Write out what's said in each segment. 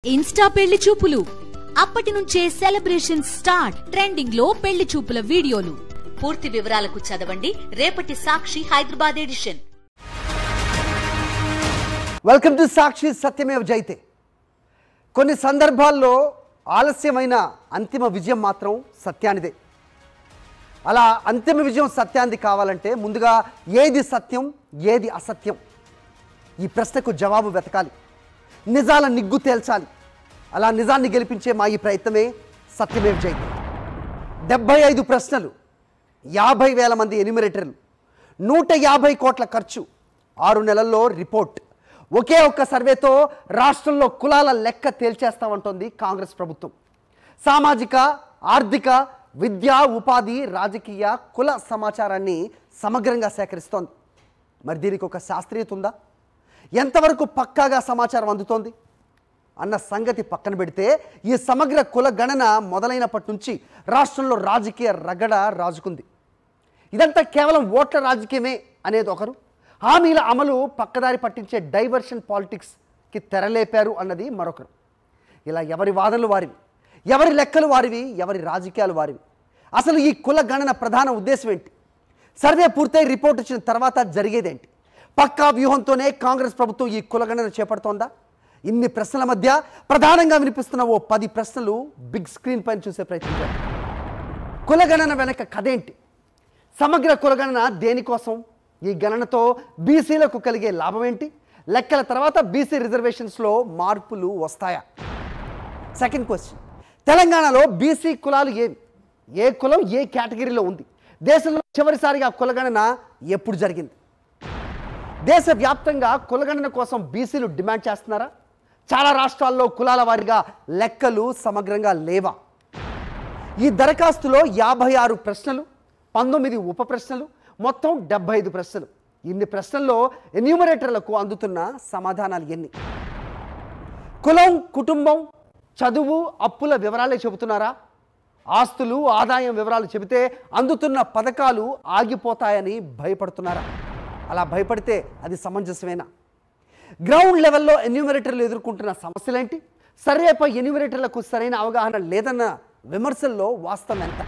Insta పెళ్లి చూపులు అప్పటి నుంచే సెలబ్రేషన్ స్టార్ట్. ట్రెండింగ్ లో పెళ్లి చూపుల వీడియోలు. పూర్తి వివరాలకు చదవండి రేపటి Sakshi Hyderabad edition. Welcome to సాక్షి సత్యమేవ జయతే. కొన్ని సందర్భాల్లో ఆలస్యమైన అంతిమ విజయం మాత్రం సత్యానిదే. అలా అంతిమ విజయం సత్యానిది కావాలంటే ముందుగా ఏది సత్యం ఏది అసత్యం ఈ ప్రశ్నకు జవాబు వెతకాలి. నిజాల నిగ్గు తేల్చాలి. అలా నిజాన్ని గెలిపించే మా ఈ ప్రయత్నమే సత్యమేవ జయతే. 75 ప్రశ్నలు, 50,000 మంది ఎన్యూమరేటర్లు, 150 కోట్ల ఖర్చు, 6 నెలల్లో రిపోర్ట్. ఒకే ఒక్క సర్వేతో రాష్ట్రంలో కులాల లెక్క తేల్చేస్తామంటోంది కాంగ్రెస్ ప్రభుత్వం. సామాజిక, ఆర్థిక, విద్యా, ఉపాధి, రాజకీయ, కుల సమాచారాన్ని సమగ్రంగా సేకరిస్తోంది. మరి దీనికి ఒక శాస్త్రీయత ఉందా? ఎంతవరకు పక్కాగా సమాచారం అందుతోంది అన్న సంగతి పక్కన పెడితే ఈ సమగ్ర కుల గణన మొదలైనప్పటి నుంచి రాష్ట్రంలో రాజకీయ రగడ రాజుకుంది. ఇదంతా కేవలం ఓట్ల రాజకీయమే అనేది ఒకరు, హామీల అమలు పక్కదారి పట్టించే డైవర్షన్ పాలిటిక్స్కి తెరలేపారు అన్నది మరొకరు. ఇలా ఎవరి వాదనలు వారివి, ఎవరి లెక్కలు వారివి, ఎవరి రాజకీయాలు వారివి. అసలు ఈ కుల గణన ప్రధాన ఉద్దేశం ఏంటి? సర్వే పూర్తయి రిపోర్ట్ వచ్చిన తర్వాత జరిగేదేంటి? పక్కా వ్యూహంతోనే కాంగ్రెస్ ప్రభుత్వం ఈ కులగణన చేపడుతోందా? ఇన్ని ప్రశ్నల మధ్య ప్రధానంగా వినిపిస్తున్న ఓ 10 ప్రశ్నలు బిగ్ స్క్రీన్ పైన చూసే ప్రయత్నించారు. కులగణన వెనక కథేంటి? సమగ్ర కులగణన దేనికోసం? ఈ గణనతో బీసీలకు కలిగే లాభం ఏంటి? లెక్కల తర్వాత బీసీ రిజర్వేషన్స్లో మార్పులు వస్తాయా? సెకండ్ క్వశ్చన్, తెలంగాణలో బీసీ కులాలు ఏవి? ఏ కులం ఏ కేటగిరీలో ఉంది? దేశంలో చివరిసారిగా కులగణన ఎప్పుడు జరిగింది? దేశవ్యాప్తంగా కులగణన కోసం బీసీలు డిమాండ్ చేస్తున్నారా? చాలా రాష్ట్రాల్లో కులాల వారీగా లెక్కలు సమగ్రంగా లేవా? ఈ దరఖాస్తులో 56 ప్రశ్నలు, 19 ఉప ప్రశ్నలు, మొత్తం 75 ప్రశ్నలు. ఇన్ని ప్రశ్నల్లో ఎన్యూమరేటర్లకు అందుతున్న సమాధానాలు ఎన్ని? కులం, కుటుంబం, చదువు, అప్పుల వివరాలే చెబుతున్నారా? ఆస్తులు, ఆదాయం వివరాలు చెబితే అందుతున్న పథకాలు ఆగిపోతాయని భయపడుతున్నారా? అలా భయపడితే అది సమంజసమేనా? గ్రౌండ్ లెవెల్లో ఎన్యూమరేటర్లు ఎదుర్కొంటున్న సమస్యలేంటి? సర్వేపై ఎన్యూమరేటర్లకు సరైన అవగాహన లేదన్న విమర్శల్లో వాస్తవం ఎంత?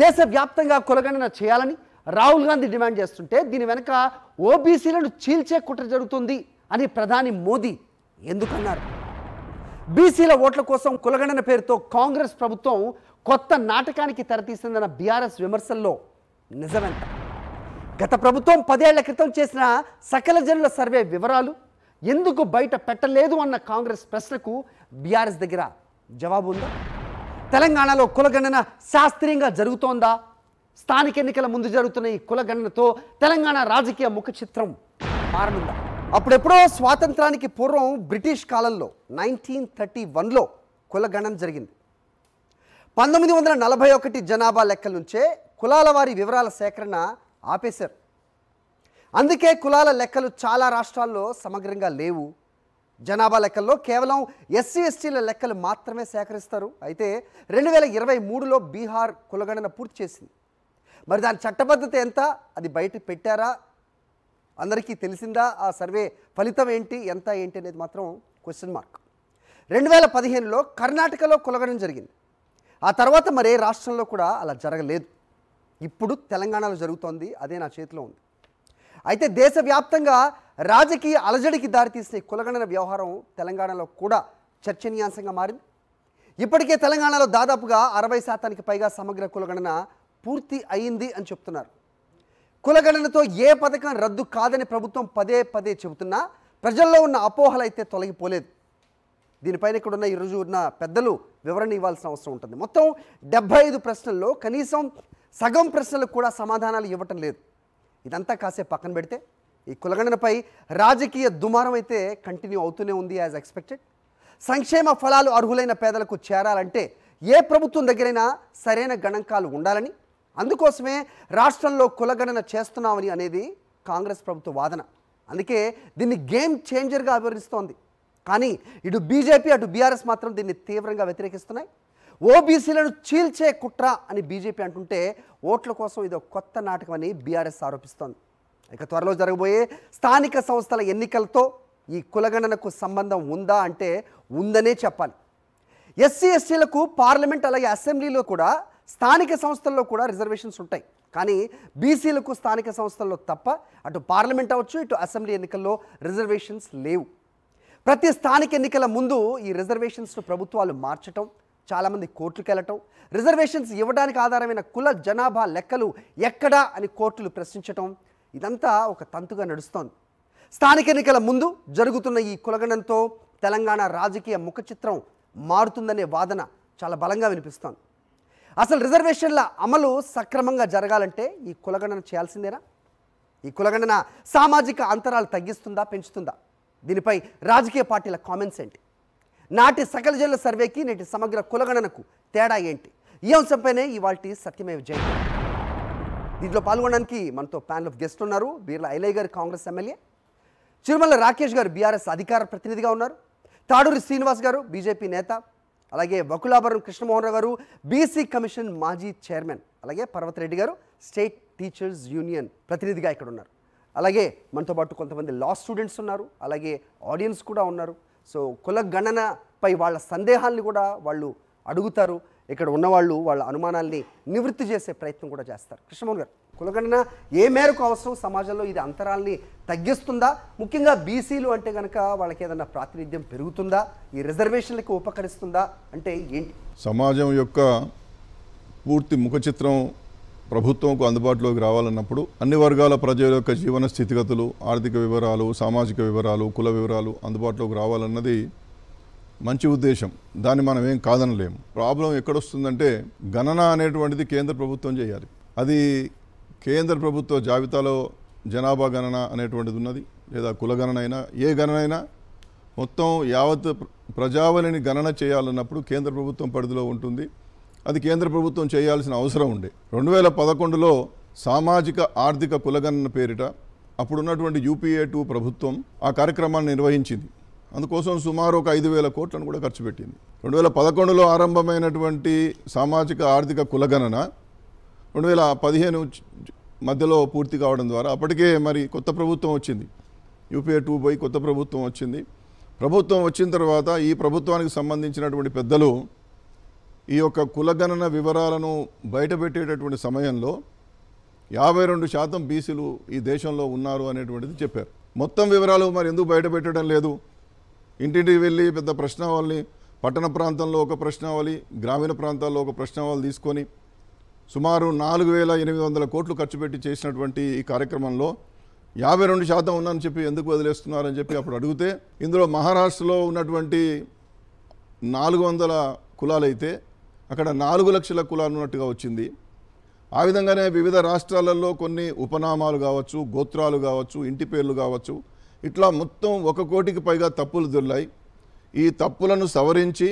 దేశవ్యాప్తంగా కులగణన చేయాలని రాహుల్ గాంధీ డిమాండ్ చేస్తుంటే దీని వెనక ఓబీసీలను చీల్చే కుట్ర జరుగుతుంది అని ప్రధాని మోదీ ఎందుకన్నారు? బీసీల ఓట్ల కోసం కులగణన పేరుతో కాంగ్రెస్ ప్రభుత్వం కొత్త నాటకానికి తెరతీసిందన్న బీఆర్ఎస్ విమర్శల్లో నిజమెంత? గత ప్రభుత్వం 10 ఏళ్ల క్రితం చేసిన సకల జనుల సర్వే వివరాలు ఎందుకు బయట పెట్టలేదు అన్న కాంగ్రెస్ ప్రశ్నకు బీఆర్ఎస్ దగ్గర జవాబు ఉందా? తెలంగాణలో కులగణన శాస్త్రీయంగా జరుగుతోందా? స్థానిక ఎన్నికల ముందు జరుగుతున్న ఈ కులగణనతో తెలంగాణ రాజకీయ ముఖ చిత్రం మారనుందా? అప్పుడెప్పుడో స్వాతంత్రానికి పూర్వం బ్రిటిష్ కాలంలో 1931లో కులగణన జరిగింది. 1941 జనాభా లెక్కల నుంచే కులాల వారి వివరాల సేకరణ ఆపేశారు. అందుకే కులాల లెక్కలు చాలా రాష్ట్రాల్లో సమగ్రంగా లేవు. జనాభా లెక్కల్లో కేవలం ఎస్సీ ఎస్టీల లెక్కలు మాత్రమే సేకరిస్తారు. అయితే 2023లో బీహార్ కులగణన పూర్తి చేసింది. మరి దాని చట్టబద్ధత ఎంత? అది బయట పెట్టారా? అందరికీ తెలిసిందా? ఆ సర్వే ఫలితం ఏంటి, ఎంత ఏంటి అనేది మాత్రం క్వశ్చన్ మార్క్. 2015లో కర్ణాటకలో కులగణన జరిగింది. ఆ తర్వాత మరే రాష్ట్రంలో కూడా అలా జరగలేదు. ఇప్పుడు తెలంగాణలో జరుగుతోంది. అదే నా చేతిలో ఉంది. అయితే దేశవ్యాప్తంగా రాజకీయ అలజడికి దారితీసిన కులగణన వ్యవహారం తెలంగాణలో కూడా చర్చనీయాంశంగా మారింది. ఇప్పటికే తెలంగాణలో దాదాపుగా 60% పైగా సమగ్ర కులగణన పూర్తి అయింది అని చెప్తున్నారు. కులగణనతో ఏ పథకం రద్దు కాదని ప్రభుత్వం పదే పదే చెబుతున్నా ప్రజల్లో ఉన్న అపోహలు అయితే తొలగిపోలేదు. దీనిపైన ఇక్కడ ఉన్న ఈరోజు ఉన్న పెద్దలు వివరణ ఇవ్వాల్సిన అవసరం ఉంటుంది. మొత్తం 75 ప్రశ్నల్లో కనీసం సగం ప్రశ్నలకు కూడా సమాధానాలు ఇవ్వటం లేదు. ఇదంతా కాసేపు పక్కన పెడితే ఈ కులగణనపై రాజకీయ దుమారం అయితే కంటిన్యూ అవుతూనే ఉంది యాజ్ ఎక్స్పెక్టెడ్. సంక్షేమ ఫలాలు అర్హులైన పేదలకు చేరాలంటే ఏ ప్రభుత్వం దగ్గరైనా సరైన గణాంకాలు ఉండాలని, అందుకోసమే రాష్ట్రంలో కులగణన చేస్తున్నామని అనేది కాంగ్రెస్ ప్రభుత్వ వాదన. అందుకే దీన్ని గేమ్ చేంజర్గా అభివర్ణిస్తోంది. కానీ ఇటు బీజేపీ అటు బీఆర్ఎస్ మాత్రం దీన్ని తీవ్రంగా వ్యతిరేకిస్తున్నాయి. ఓబీసీలను చీల్చే కుట్ర అని బీజేపీ అంటుంటే ఓట్ల కోసం ఇది కొత్త నాటకం అని బీఆర్ఎస్ ఆరోపిస్తోంది. ఇక త్వరలో జరగబోయే స్థానిక సంస్థల ఎన్నికలతో ఈ కులగణనకు సంబంధం ఉందా అంటే ఉందనే చెప్పాలి. ఎస్సీ ఎస్టీలకు పార్లమెంట్ అలాగే అసెంబ్లీలో కూడా స్థానిక సంస్థల్లో కూడా రిజర్వేషన్స్ ఉంటాయి. కానీ బీసీలకు స్థానిక సంస్థల్లో తప్ప అటు పార్లమెంట్ అవ్వచ్చు ఇటు అసెంబ్లీ ఎన్నికల్లో రిజర్వేషన్స్ లేవు. ప్రతి స్థానిక ఎన్నికల ముందు ఈ రిజర్వేషన్స్ను ప్రభుత్వాలు మార్చటం, చాలామంది కోర్టులకు వెళ్ళటం, రిజర్వేషన్స్ ఇవ్వడానికి ఆధారమైన కుల జనాభా లెక్కలు ఎక్కడా అని కోర్టులు ప్రశ్నించటం, ఇదంతా ఒక తంతుగా నడుస్తోంది. స్థానిక ఎన్నికల ముందు జరుగుతున్న ఈ కులగణనతో తెలంగాణ రాజకీయ ముఖ చిత్రం మారుతుందనే వాదన చాలా బలంగా వినిపిస్తోంది. అసలు రిజర్వేషన్ల అమలు సక్రమంగా జరగాలంటే ఈ కులగణన చేయాల్సిందేనా? ఈ కులగణన సామాజిక అంతరాలు తగ్గిస్తుందా, పెంచుతుందా? దీనిపై రాజకీయ పార్టీల కామెంట్స్ ఏంటి? నాటి సకల జనుల సర్వేకి నేటి సమగ్ర కులగణనకు తేడా ఏంటి? ఈ అంశంపైనే ఇవాల్టి సత్యమేవ జయతే. దీంట్లో పాల్గొనడానికి మనతో ప్యానల్ ఆఫ్ గెస్ట్ ఉన్నారు. బీర్లా ఐలయ్య గారు కాంగ్రెస్ ఎమ్మెల్యే, చిరుమల రాకేష్ గారు బీఆర్ఎస్ అధికార ప్రతినిధిగా ఉన్నారు, తాడూరి శ్రీనివాస్ గారు బీజేపీ నేత, అలాగే వకులాభరం కృష్ణమోహన్ రావు గారు బీసీ కమిషన్ మాజీ చైర్మన్, అలాగే పర్వతరెడ్డి గారు స్టేట్ టీచర్స్ యూనియన్ ప్రతినిధిగా ఇక్కడ ఉన్నారు. అలాగే మనతో పాటు కొంతమంది లా స్టూడెంట్స్ ఉన్నారు, అలాగే ఆడియన్స్ కూడా ఉన్నారు. సో కుల గణనపై వాళ్ళ సందేహాల్ని కూడా వాళ్ళు అడుగుతారు. ఇక్కడ ఉన్నవాళ్ళు వాళ్ళ అనుమానాల్ని నివృత్తి చేసే ప్రయత్నం కూడా చేస్తారు. కృష్ణమోహన్ గారు, కులగణన ఏ మేరకు అవసరం? సమాజంలో ఇది అంతరాల్ని తగ్గిస్తుందా? ముఖ్యంగా బీసీలు అంటే కనుక వాళ్ళకి ఏదైనా ప్రాతినిధ్యం పెరుగుతుందా? ఈ రిజర్వేషన్లకు ఉపకరిస్తుందా అంటే ఏంటి? సమాజం యొక్క పూర్తి ముఖ చిత్రం ప్రభుత్వంకు అందుబాటులోకి రావాలన్నప్పుడు అన్ని వర్గాల ప్రజల యొక్క జీవన స్థితిగతులు, ఆర్థిక వివరాలు, సామాజిక వివరాలు, కుల వివరాలు అందుబాటులోకి రావాలన్నది మంచి ఉద్దేశం. దాన్ని మనం ఏం కాదనలేము. ప్రాబ్లం ఎక్కడొస్తుందంటే గణన అనేటువంటిది కేంద్ర ప్రభుత్వం చేయాలి. అది కేంద్ర ప్రభుత్వ జాబితాలో జనాభా గణన అనేటువంటిది ఉన్నది, లేదా కులగణన అయినా ఏ గణన అయినా మొత్తం యావత్ ప్రజావళిని గణన చేయాలన్నప్పుడు కేంద్ర ప్రభుత్వం పరిధిలో ఉంటుంది. అది కేంద్ర ప్రభుత్వం చేయాల్సిన అవసరం ఉండే. 2011లో సామాజిక ఆర్థిక కులగణన పేరిట అప్పుడున్నటువంటి UPA 2 ప్రభుత్వం ఆ కార్యక్రమాన్ని నిర్వహించింది. అందుకోసం సుమారు ఒక 5,000 కోట్లను కూడా ఖర్చు పెట్టింది. 2011లో ఆరంభమైనటువంటి సామాజిక ఆర్థిక కులగణన 2015 మధ్యలో పూర్తి కావడం ద్వారా అప్పటికే మరి కొత్త ప్రభుత్వం వచ్చింది. UPA 2 పోయి కొత్త ప్రభుత్వం వచ్చింది. ప్రభుత్వం వచ్చిన తర్వాత ఈ ప్రభుత్వానికి సంబంధించినటువంటి పెద్దలు ఈ యొక్క కులగణన వివరాలను బయటపెట్టేటటువంటి సమయంలో 52% బీసీలు ఈ దేశంలో ఉన్నారు అనేటువంటిది చెప్పారు. మొత్తం వివరాలు మరి ఎందుకు బయటపెట్టడం లేదు? ఇంటింటికి వెళ్ళి పెద్ద ప్రశ్నావళిని, పట్టణ ప్రాంతంలో ఒక ప్రశ్నావళి, గ్రామీణ ప్రాంతాల్లో ఒక ప్రశ్నావళి తీసుకొని సుమారు 4,800 కోట్లు ఖర్చు పెట్టి చేసినటువంటి ఈ కార్యక్రమంలో 52% ఉందని చెప్పి ఎందుకు వదిలేస్తున్నారని చెప్పి అప్పుడు అడిగితే, ఇందులో మహారాష్ట్రలో ఉన్నటువంటి 400 కులాలైతే అక్కడ 4 లక్షల కులాలు ఉన్నట్టుగా వచ్చింది. ఆ విధంగానే వివిధ రాష్ట్రాలలో కొన్ని ఉపనామాలు కావచ్చు, గోత్రాలు కావచ్చు, ఇంటి పేర్లు కావచ్చు, ఇట్లా మొత్తం 1 కోటికి పైగా తప్పులు దొర్లాయి. ఈ తప్పులను సవరించి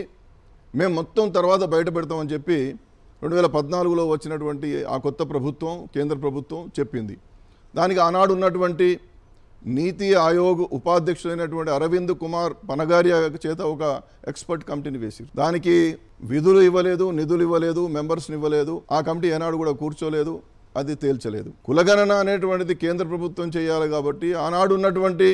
మేము మొత్తం తర్వాత బయట పెడతామని చెప్పి 2014లో వచ్చినటువంటి ఆ కొత్త ప్రభుత్వం, కేంద్ర ప్రభుత్వం చెప్పింది. దానికి ఆనాడు ఉన్నటువంటి నీతి ఆయోగ్ ఉపాధ్యక్షుడైనటువంటి అరవింద్ కుమార్ పనగారియా చేత ఒక ఎక్స్పర్ట్ కమిటీని వేసి దానికి విధులు ఇవ్వలేదు, నిధులు ఇవ్వలేదు, మెంబర్స్ని ఇవ్వలేదు. ఆ కమిటీ ఏనాడు కూడా కూర్చోలేదు, అది తేల్చలేదు. కులగణన అనేటువంటిది కేంద్ర ప్రభుత్వం చేయాలి కాబట్టి ఆనాడు ఉన్నటువంటి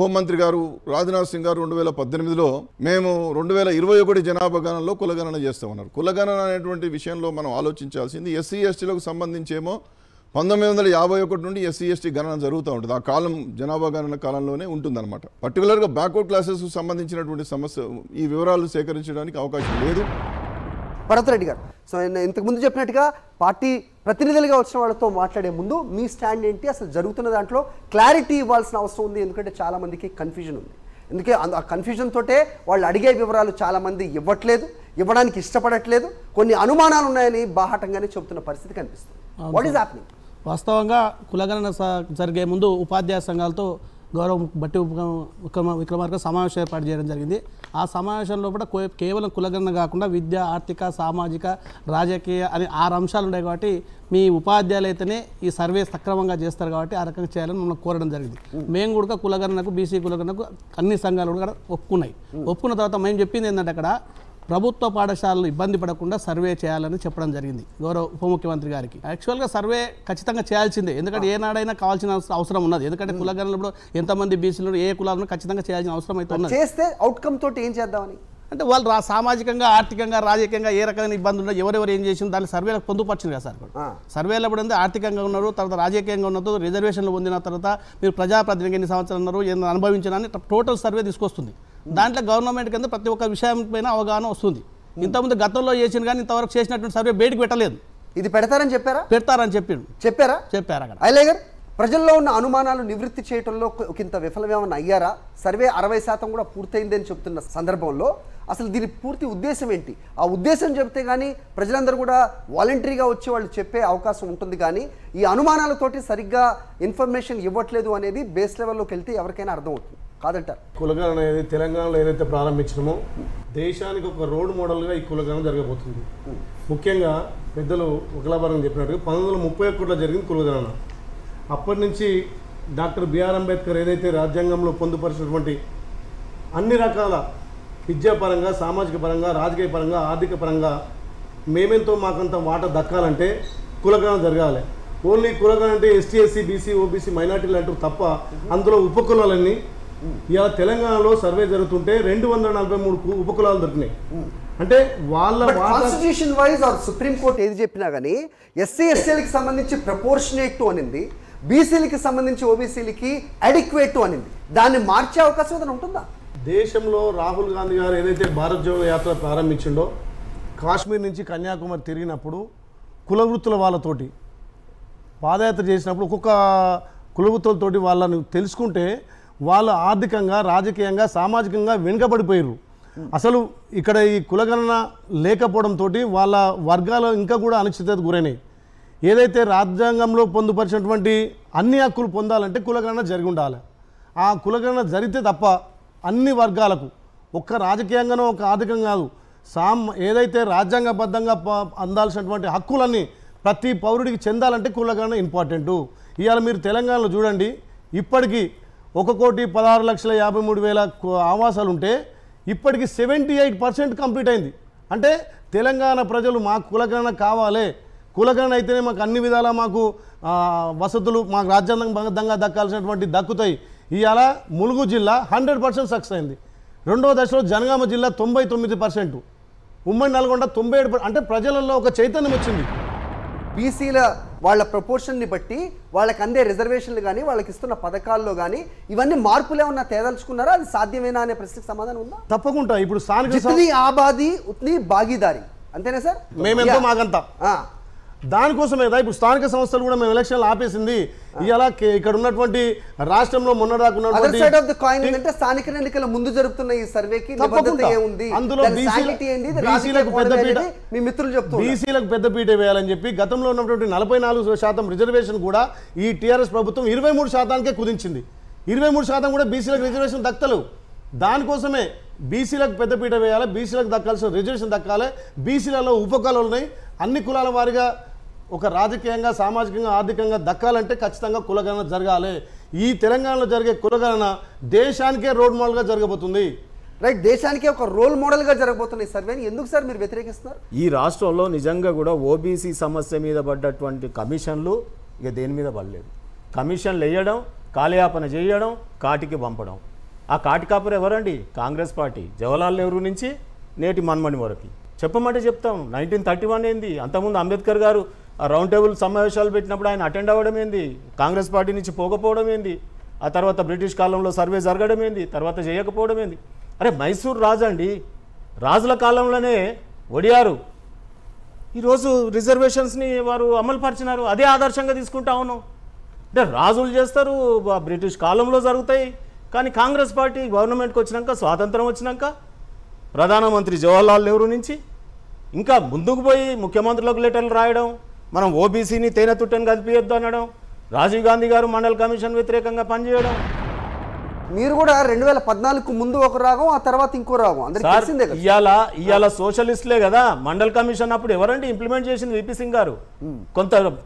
హోంమంత్రి గారు రాజ్నాథ్ సింగ్ గారు 2018లో మేము 2021 జనాభా గణనలో కులగణన చేస్తామన్నారు. కులగణన అనేటువంటి విషయంలో మనం ఆలోచించాల్సింది ఎస్సీ ఎస్టీలకు సంబంధించేమో 1951 నుండి ఎస్సీ ఎస్టీ గణన జరుగుతూ ఉంటుంది. ఆ కాలం జనాభా గణన కాలంలోనే ఉంటుందన్నమాట. పర్టికులర్గా బ్యాక్వర్డ్ క్లాసెస్కు సంబంధించినటువంటి సమస్య ఈ వివరాలు సేకరించడానికి అవకాశం లేదు. పర్వతరెడ్డి గారు, సో ఇంతకుముందు చెప్పినట్టుగా పార్టీ ప్రతినిధులుగా వచ్చిన వాళ్ళతో మాట్లాడే ముందు మీ స్టాండ్ ఏంటి? అసలు జరుగుతున్న దాంట్లో క్లారిటీ ఇవ్వాల్సిన అవసరం ఉంది. ఎందుకంటే చాలామందికి కన్ఫ్యూజన్ ఉంది. అందుకే ఆ కన్ఫ్యూజన్ తోటే వాళ్ళు అడిగే వివరాలు చాలామంది ఇవ్వట్లేదు, ఇవ్వడానికి ఇష్టపడట్లేదు. కొన్ని అనుమానాలు ఉన్నాయని బాహాటంగానే చెబుతున్న పరిస్థితి కనిపిస్తుంది. What is happening? వాస్తవంగా కులగణన జరిగే ముందు ఉపాధ్యాయ సంఘాలతో గౌరవ బట్టి విక్రమార్క సమావేశం ఏర్పాటు చేయడం జరిగింది. ఆ సమావేశంలో కూడా కేవలం కులగణన కాకుండా విద్య, ఆర్థిక, సామాజిక, రాజకీయ అని 6 అంశాలు ఉన్నాయి. కాబట్టి మీ ఉపాధ్యాయులు అయితేనే ఈ సర్వే సక్రమంగా చేస్తారు కాబట్టి ఆ రకంగా చేయాలని మనం కోరడం జరిగింది. మేము కూడా కులగణనకు, బీసీ కులగణనకు అన్ని సంఘాలు కూడా ఒప్పుకున్నాయి. ఒప్పుకున్న తర్వాత మేము చెప్పింది ఏంటంటే అక్కడ ప్రభుత్వ పాఠశాలలు ఇబ్బంది పడకుండా సర్వే చేయాలని చెప్పడం జరిగింది గౌరవ ఉప ముఖ్యమంత్రి గారికి. యాక్చువల్గా సర్వే ఖచ్చితంగా చేయాల్సిందే, ఎందుకంటే ఏనాడైనా కావాల్సిన అవసరం ఉన్నది. ఎందుకంటే కులగణనలో ఎంతమంది బీసీలు ఏ కులాలను ఖచ్చితంగా చేయాల్సిన అవసరం అయితే ఉన్నది. చేస్తే అవుట్కమ్ తోటి ఏం చేద్దామని అంటే వాళ్ళు సామాజికంగా, ఆర్థికంగా, రాజకీయంగా ఏ రకమైన ఇబ్బందులు ఉన్నా ఎవరెవరు ఏం చేసిన దాన్ని సర్వేలో పొందుపరిచింది కదా సార్. సర్వేలో కూడా ఉంది ఆర్థికంగా ఉన్నారు, తర్వాత రాజకీయంగా ఉన్నారు, రిజర్వేషన్లు పొందిన తర్వాత మీరు ప్రజాప్రతినిధిగా ఎన్ని సంవత్సరాలు ఉన్నారు, ఏమైనా అనుభవించిన టోటల్ సర్వే తీసుకొస్తుంది. దాంట్లో గవర్నమెంట్ కింద ప్రతి ఒక్క విషయం పైన అవగాహన వస్తుంది. ఇంతకుముందు గతంలో చేసిన కానీ ఇంతవరకు చేసినటువంటి సర్వే బయటకు పెట్టలేదు. ఇది పెడతారని చెప్పారా? పెడతారని చెప్పారు అక్కడ. ఐలేగర్, ప్రజల్లో ఉన్న అనుమానాలు నివృత్తి చేయడంలో ఒకంత విఫలమేమన్నా అయ్యారా? సర్వే 60% కూడా పూర్తయిందని చెప్తున్న సందర్భంలో అసలు దీని పూర్తి ఉద్దేశం ఏంటి? ఆ ఉద్దేశం చెప్తే కానీ ప్రజలందరూ కూడా వాలంటరీగా వచ్చి వాళ్ళు చెప్పే అవకాశం ఉంటుంది, కానీ ఈ అనుమానాలతోటి సరిగ్గా ఇన్ఫర్మేషన్ ఇవ్వట్లేదు అనేది బేస్ లెవెల్లోకి వెళ్తే ఎవరికైనా అర్థమవుతుంది కాదంటారు. కులగణన అనేది తెలంగాణలో ఏదైతే ప్రారంభించినామో దేశానికి ఒక రోడ్ మోడల్గా ఈ కులగణన జరగబోతుంది. ముఖ్యంగా పెద్దలు ఒకలాభారం చెప్పినట్టుగా 1931లో జరిగింది కులగణన. అప్పటి నుంచి డాక్టర్ బిఆర్ అంబేద్కర్ ఏదైతే రాజ్యాంగంలో పొందుపరిచినటువంటి అన్ని రకాల విద్యాపరంగా, సామాజిక పరంగా, రాజకీయ పరంగా, ఆర్థిక పరంగా మేమెంతో మాకంత వాటా దక్కాలంటే కులగణన జరగాలి. ఓన్లీ కులగణన అంటే ఎస్టీ, ఎస్సీ, బీసీ, ఓబీసీ, మైనార్టీలు అంటూ తప్ప అందులో ఉపకులాలన్నీ ఇలా తెలంగాణలో సర్వే జరుగుతుంటే 243 ఉపకులాలు దొరికినాయి. అంటే వాళ్ళ constitution wise or supreme court ఏది చెప్పినా కానీ ఎస్సీ ఎస్టీలకి సంబంధించి ప్రపోర్షనేట్ టు అనింది, బీసీలకి సంబంధించి ఓబీసీలకి అడిక్వేట్ టు అనింది. దాన్ని మార్చే అవకాశం ఏదైనా ఉంటుందా? దేశంలో రాహుల్ గాంధీ గారు ఏదైతే భారత్ జోడో యాత్ర ప్రారంభించిండో కాశ్మీర్ నుంచి కన్యాకుమారి తిరిగినప్పుడు కులవృత్తుల వాళ్ళతోటి పాదయాత్ర చేసినప్పుడు ఒక్కొక్క కులవృత్తులతోటి వాళ్ళని తెలుసుకుంటే వాళ్ళు ఆర్థికంగా, రాజకీయంగా, సామాజికంగా వెనుకబడిపోయారు. అసలు ఇక్కడ ఈ కులగణన లేకపోవడంతో వాళ్ళ వర్గాలు ఇంకా కూడా అనిశ్చితత గురైనాయి. ఏదైతే రాజ్యాంగంలో పొందుపరిచినటువంటి అన్ని హక్కులు పొందాలంటే కులగణన జరిగి ఉండాలి. ఆ కులగణన జరిగితే తప్ప అన్ని వర్గాలకు ఒక్క రాజకీయంగానో ఒక ఆర్థికంగా కాదు, ఏదైతే రాజ్యాంగబద్ధంగా అందాల్సినటువంటి హక్కులన్నీ ప్రతి పౌరుడికి చెందాలంటే కులగణన ఇంపార్టెంటు. ఇవాళ మీరు తెలంగాణలో చూడండి, ఇప్పటికీ 1,16,53,000 ఆవాసాలు ఉంటే ఇప్పటికి 78% కంప్లీట్ అయింది. అంటే తెలంగాణ ప్రజలు మాకు కులగణన కావాలి, కులగణన అయితేనే మాకు అన్ని విధాలా మాకు వసతులు మాకు రాజ్యాంగబద్ధంగా దక్కాల్సినటువంటి దక్కుతాయి. ఇవాళ ములుగు జిల్లా 100% సక్సెస్ అయింది. రెండవ దశలో జనగామ జిల్లా 99%, ఉమ్మడి నల్గొండ 97%. అంటే ప్రజలలో ఒక చైతన్యం వచ్చింది. బీసీల వాళ్ళ ప్రపోర్షన్ని బట్టి వాళ్ళకి అందే రిజర్వేషన్లు కానీ, వాళ్ళకి ఇస్తున్న పథకాల్లో కానీ ఇవన్నీ మార్పులే ఉన్నా తేదలుచుకున్నారా? అది సాధ్యమేనా అనే ప్రశ్నకు సమాధానం ఉందా? తప్పకుండా. ఇప్పుడు ఆబాది ఉత్ని భాగీదారి అంతేనా సార్? మేమెంతో మాకంతా దానికోసమే కదా ఇప్పుడు స్థానిక సంస్థలు కూడా మేము ఎలక్షన్లు ఆపేసింది. ఇలా ఇక్కడ ఉన్నటువంటి రాష్ట్రంలో మొన్నదాకున్నటువంటి స్థానిక ఎన్నికల ముందు జరుగుతున్న ఈ సర్వేకి అందులో బీసీలకు పెద్దపీట వేయాలని చెప్పి గతంలో ఉన్నటువంటి 44% రిజర్వేషన్ కూడా ఈ టీఆర్ఎస్ ప్రభుత్వం 23%కే కుదించింది. 23% కూడా బీసీలకు రిజర్వేషన్ దక్కలేవు. దానికోసమే బీసీలకు పెద్దపీట వేయాలి, బీసీలకు దక్కాల్సిన రిజర్వేషన్ దక్కాలి. బీసీలలో ఉపకులాలు ఉన్నాయి, అన్ని కులాల వారిగా ఒక రాజకీయంగా, సామాజికంగా, ఆర్థికంగా దక్కాలంటే ఖచ్చితంగా కులగణన జరగాలి. ఈ తెలంగాణలో జరిగే కులగణన దేశానికే రోల్ మోడల్గా జరగబోతుంది. రైట్, దేశానికే ఒక రోల్ మోడల్గా జరగబోతున్న ఈ సర్వేని ఎందుకు సార్ మీరు వ్యతిరేకిస్తున్నారు? ఈ రాష్ట్రంలో నిజంగా కూడా ఓబీసీ సమస్య మీద పడ్డటువంటి కమిషన్లు ఇక దేని మీద పడలేదు. కమిషన్లు వేయడం, కాలయాపన చేయడం, కాటికి పంపడం. ఆ కాటి కాపరు ఎవరండి? కాంగ్రెస్ పార్టీ. జవహర్లాల్ నెహ్రూ నుంచి నేటి మన్మోహన్ వరకు చెప్పమంటే చెప్తాం. 1931 ఏంది, అంతకుముందు అంబేద్కర్ గారు రౌండ్ టేబుల్ సమావేశాలు పెట్టినప్పుడు ఆయన అటెండ్ అవ్వడం ఏంది, కాంగ్రెస్ పార్టీ నుంచి పోకపోవడం ఏంది, ఆ తర్వాత బ్రిటిష్ కాలంలో సర్వే జరగడం ఏంది, తర్వాత చేయకపోవడం ఏంది. అరే మైసూర్ రాజు అండి, రాజుల కాలంలోనే ఒడియారు ఈరోజు రిజర్వేషన్స్ని వారు అమలుపరిచినారు. అదే ఆదర్శంగా తీసుకుంటా ఉన్నాం. అంటే రాజులు చేస్తారు, బ్రిటిష్ కాలంలో జరుగుతాయి. కానీ కాంగ్రెస్ పార్టీ గవర్నమెంట్కి వచ్చినాక, స్వాతంత్రం వచ్చినాక ప్రధానమంత్రి జవహర్లాల్ నెహ్రూ నుంచి ఇంకా ముందుకు పోయి ముఖ్యమంత్రులకు లెటర్లు రాయడం, మనం ఓబీసీని తేనె తుట్టని కదిపియొద్దు అనడం, రాజీవ్ గాంధీ గారు మండల్ కమిషన్ వ్యతిరేకంగా పనిచేయడం. మీరు కూడా 2014 ముందు ఒక రాగం, ఆ తర్వాత ఇంకో రాగం. ఇవాళ సోషలిస్టులే కదా. మండల్ కమిషన్ అప్పుడు ఎవరండి ఇంప్లిమెంట్ చేసింది? విపి సింగ్ గారు.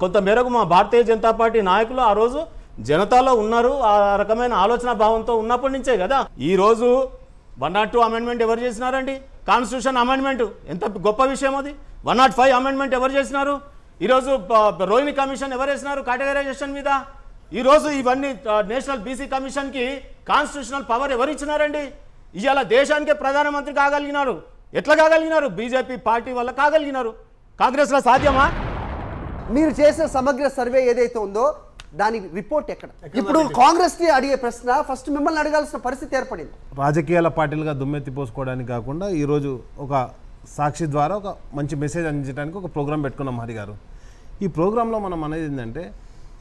కొంత మేరకు మా భారతీయ జనతా పార్టీ నాయకులు ఆ రోజు జనతాలో ఉన్నారు. ఆ రకమైన ఆలోచన భావంతో ఉన్నప్పటి నుంచే కదా. ఈ రోజు 102 అమెండ్మెంట్ ఎవరు చేసినారండి? కాన్స్టిట్యూషన్ అమెండ్మెంట్ ఎంత గొప్ప విషయం అది. 105 అమెండ్మెంట్ ఎవరు చేసినారు? ఈరోజు రోహిణి కమిషన్ ఎవరు వేసినారు కేటగరైజేషన్ మీద? ఈరోజు ఇవన్నీ నేషనల్ బీసీ కమిషన్కి కాన్స్టిట్యూషనల్ పవర్ ఎవరు ఇచ్చినారండి? ఇవాళ దేశానికే ప్రధానమంత్రి కాగలిగినారు. ఎట్లా కాగలిగినారు? బీజేపీ పార్టీ వల్ల కాగలిగినారు. కాంగ్రెస్లో సాధ్యమా? మీరు చేసిన సమగ్ర సర్వే ఏదైతే ఉందో దాని రిపోర్ట్ ఎక్కడ? ఇప్పుడు కాంగ్రెస్ ని అడిగే ప్రశ్న ఫస్ట్ మిమ్మల్ని అడగాల్సిన పరిస్థితి ఏర్పడింది. రాజకీయాల పార్టీలుగా దుమ్మెత్తిపోసుకోవడానికి కాకుండా ఈరోజు ఒక సాక్షి ద్వారా ఒక మంచి మెసేజ్ అందించడానికి ఒక ప్రోగ్రాం పెట్టుకున్నాం హరి గారు. ఈ ప్రోగ్రాంలో మనం అనేది ఏంటంటే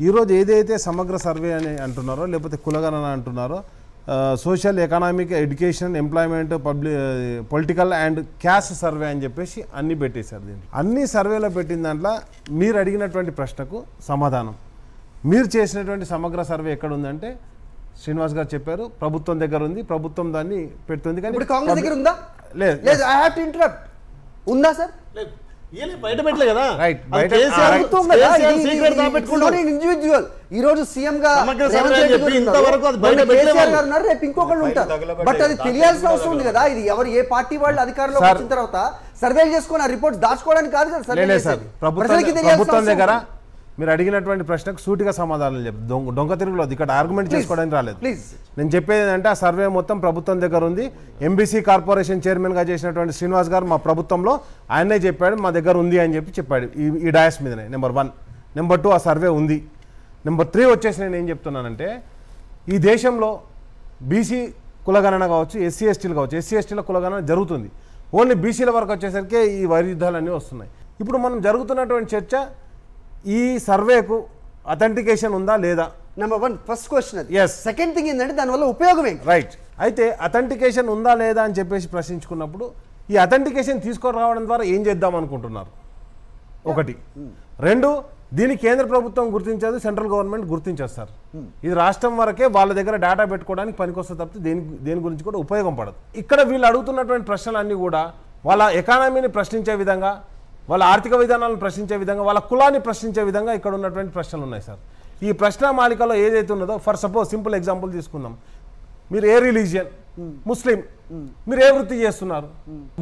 ఈరోజు ఏదైతే సమగ్ర సర్వే అని అంటున్నారో లేకపోతే కులగణన అంటున్నారో social economic education employment political and caste survey అని చెప్పేసి అన్నీ పెట్టేశారు. దీంట్లో అన్ని సర్వేలో పెట్టిన దాంట్లో మీరు అడిగినటువంటి ప్రశ్నకు సమాధానం మీరు చేసినటువంటి సమగ్ర సర్వే ఎక్కడ ఉందంటే శ్రీనివాస్ గారు చెప్పారు ప్రభుత్వం దగ్గర ఉంది, ప్రభుత్వం దాన్ని పెడుతుంది. కానీ ఇప్పుడు కాంగ్రెస్ దగ్గర ఉందా? లేదు. I have to interrupt. ఉందా సార్? బయట పెట్టలే కదా. రైట్. ఇండివిజువల్ ఈ రోజు సీఎం గా రేపు ఇంకొకళ్ళు ఉంటారు. బట్ అది తెలియాల్సిన అవసరం ఉంది కదా. ఇది ఎవరు ఏ పార్టీ వాళ్ళు అధికారంలో వచ్చిన తర్వాత సర్వేలు చేసుకుని ఆ రిపోర్ట్ దాచుకోవడానికి కాదు కదా సర్వే. ప్రభుత్వం దగ్గర మీరు అడిగినటువంటి ప్రశ్నకు సూటిగా సమాధానం చెప్పు. దొంగ తిరుగులో ఇక్కడ ఆర్గ్యుమెంట్ చేసుకోవడానికి రాలేదు. నేను చెప్పేది ఏంటంటే ఆ సర్వే మొత్తం ప్రభుత్వం దగ్గర ఉంది. ఎంబీసీ కార్పొరేషన్ చైర్మన్గా చేసినటువంటి శ్రీనివాస్ గారు మా ప్రభుత్వంలో ఆయనే చెప్పాడు మా దగ్గర ఉంది అని చెప్పాడు ఈ డయాస్ మీదనే. నెంబర్ 1. నెంబర్ 2 ఆ సర్వే ఉంది. నెంబర్ 3 వచ్చేసి నేను ఏం చెప్తున్నానంటే ఈ దేశంలో బీసీ కులగణన కావచ్చు, ఎస్సీ ఎస్టీలు కావచ్చు, ఎస్సీ ఎస్టీల కులగణన జరుగుతుంది. ఓన్లీ బీసీల వరకు వచ్చేసరికి ఈ వైరుధ్యాలన్నీ వస్తున్నాయి. ఇప్పుడు మనం జరుగుతున్నటువంటి చర్చ ఈ సర్వేకు అథెంటికేషన్ ఉందా లేదా? నెంబర్ 1 ఫస్ట్ క్వశ్చన్ అది. Yes. సెకండ్ థింగ్ ఏంటంటే దానివల్ల ఉపయోగం ఏంటి? రైట్. అయితే అథెంటికేషన్ ఉందా లేదా అని చెప్పేసి ప్రశ్నించుకున్నప్పుడు ఈ అథెంటికేషన్ తీసుకురావడం ద్వారా ఏం చేద్దాం అనుకుంటున్నారు? 1. 2 దీన్ని కేంద్ర ప్రభుత్వం గుర్తించదు, సెంట్రల్ గవర్నమెంట్ గుర్తించేస్తారు. ఇది రాష్ట్రం వరకే వాళ్ళ దగ్గర డేటా పెట్టుకోవడానికి పనికొస్తుంది తప్పితే దేని గురించి కూడా ఉపయోగం పడదు. ఇక్కడ వీళ్ళు అడుగుతున్నటువంటి ప్రశ్నలన్నీ కూడా వాళ్ళ ఎకానమీని ప్రశ్నించే విధంగా, వాళ్ళ ఆర్థిక విధానాలను ప్రశ్నించే విధంగా, వాళ్ళ కులాన్ని ప్రశ్నించే విధంగా ఇక్కడ ఉన్నటువంటి ప్రశ్నలు ఉన్నాయి సార్. ఈ ప్రశ్న మాలికలో ఏదైతే ఉన్నదో ఫర్ సపోజ్ సింపుల్ ఎగ్జాంపుల్ తీసుకుందాం. మీరు ఏ రిలీజియన్? ముస్లిం. మీరు ఏ వృత్తి చేస్తున్నారు?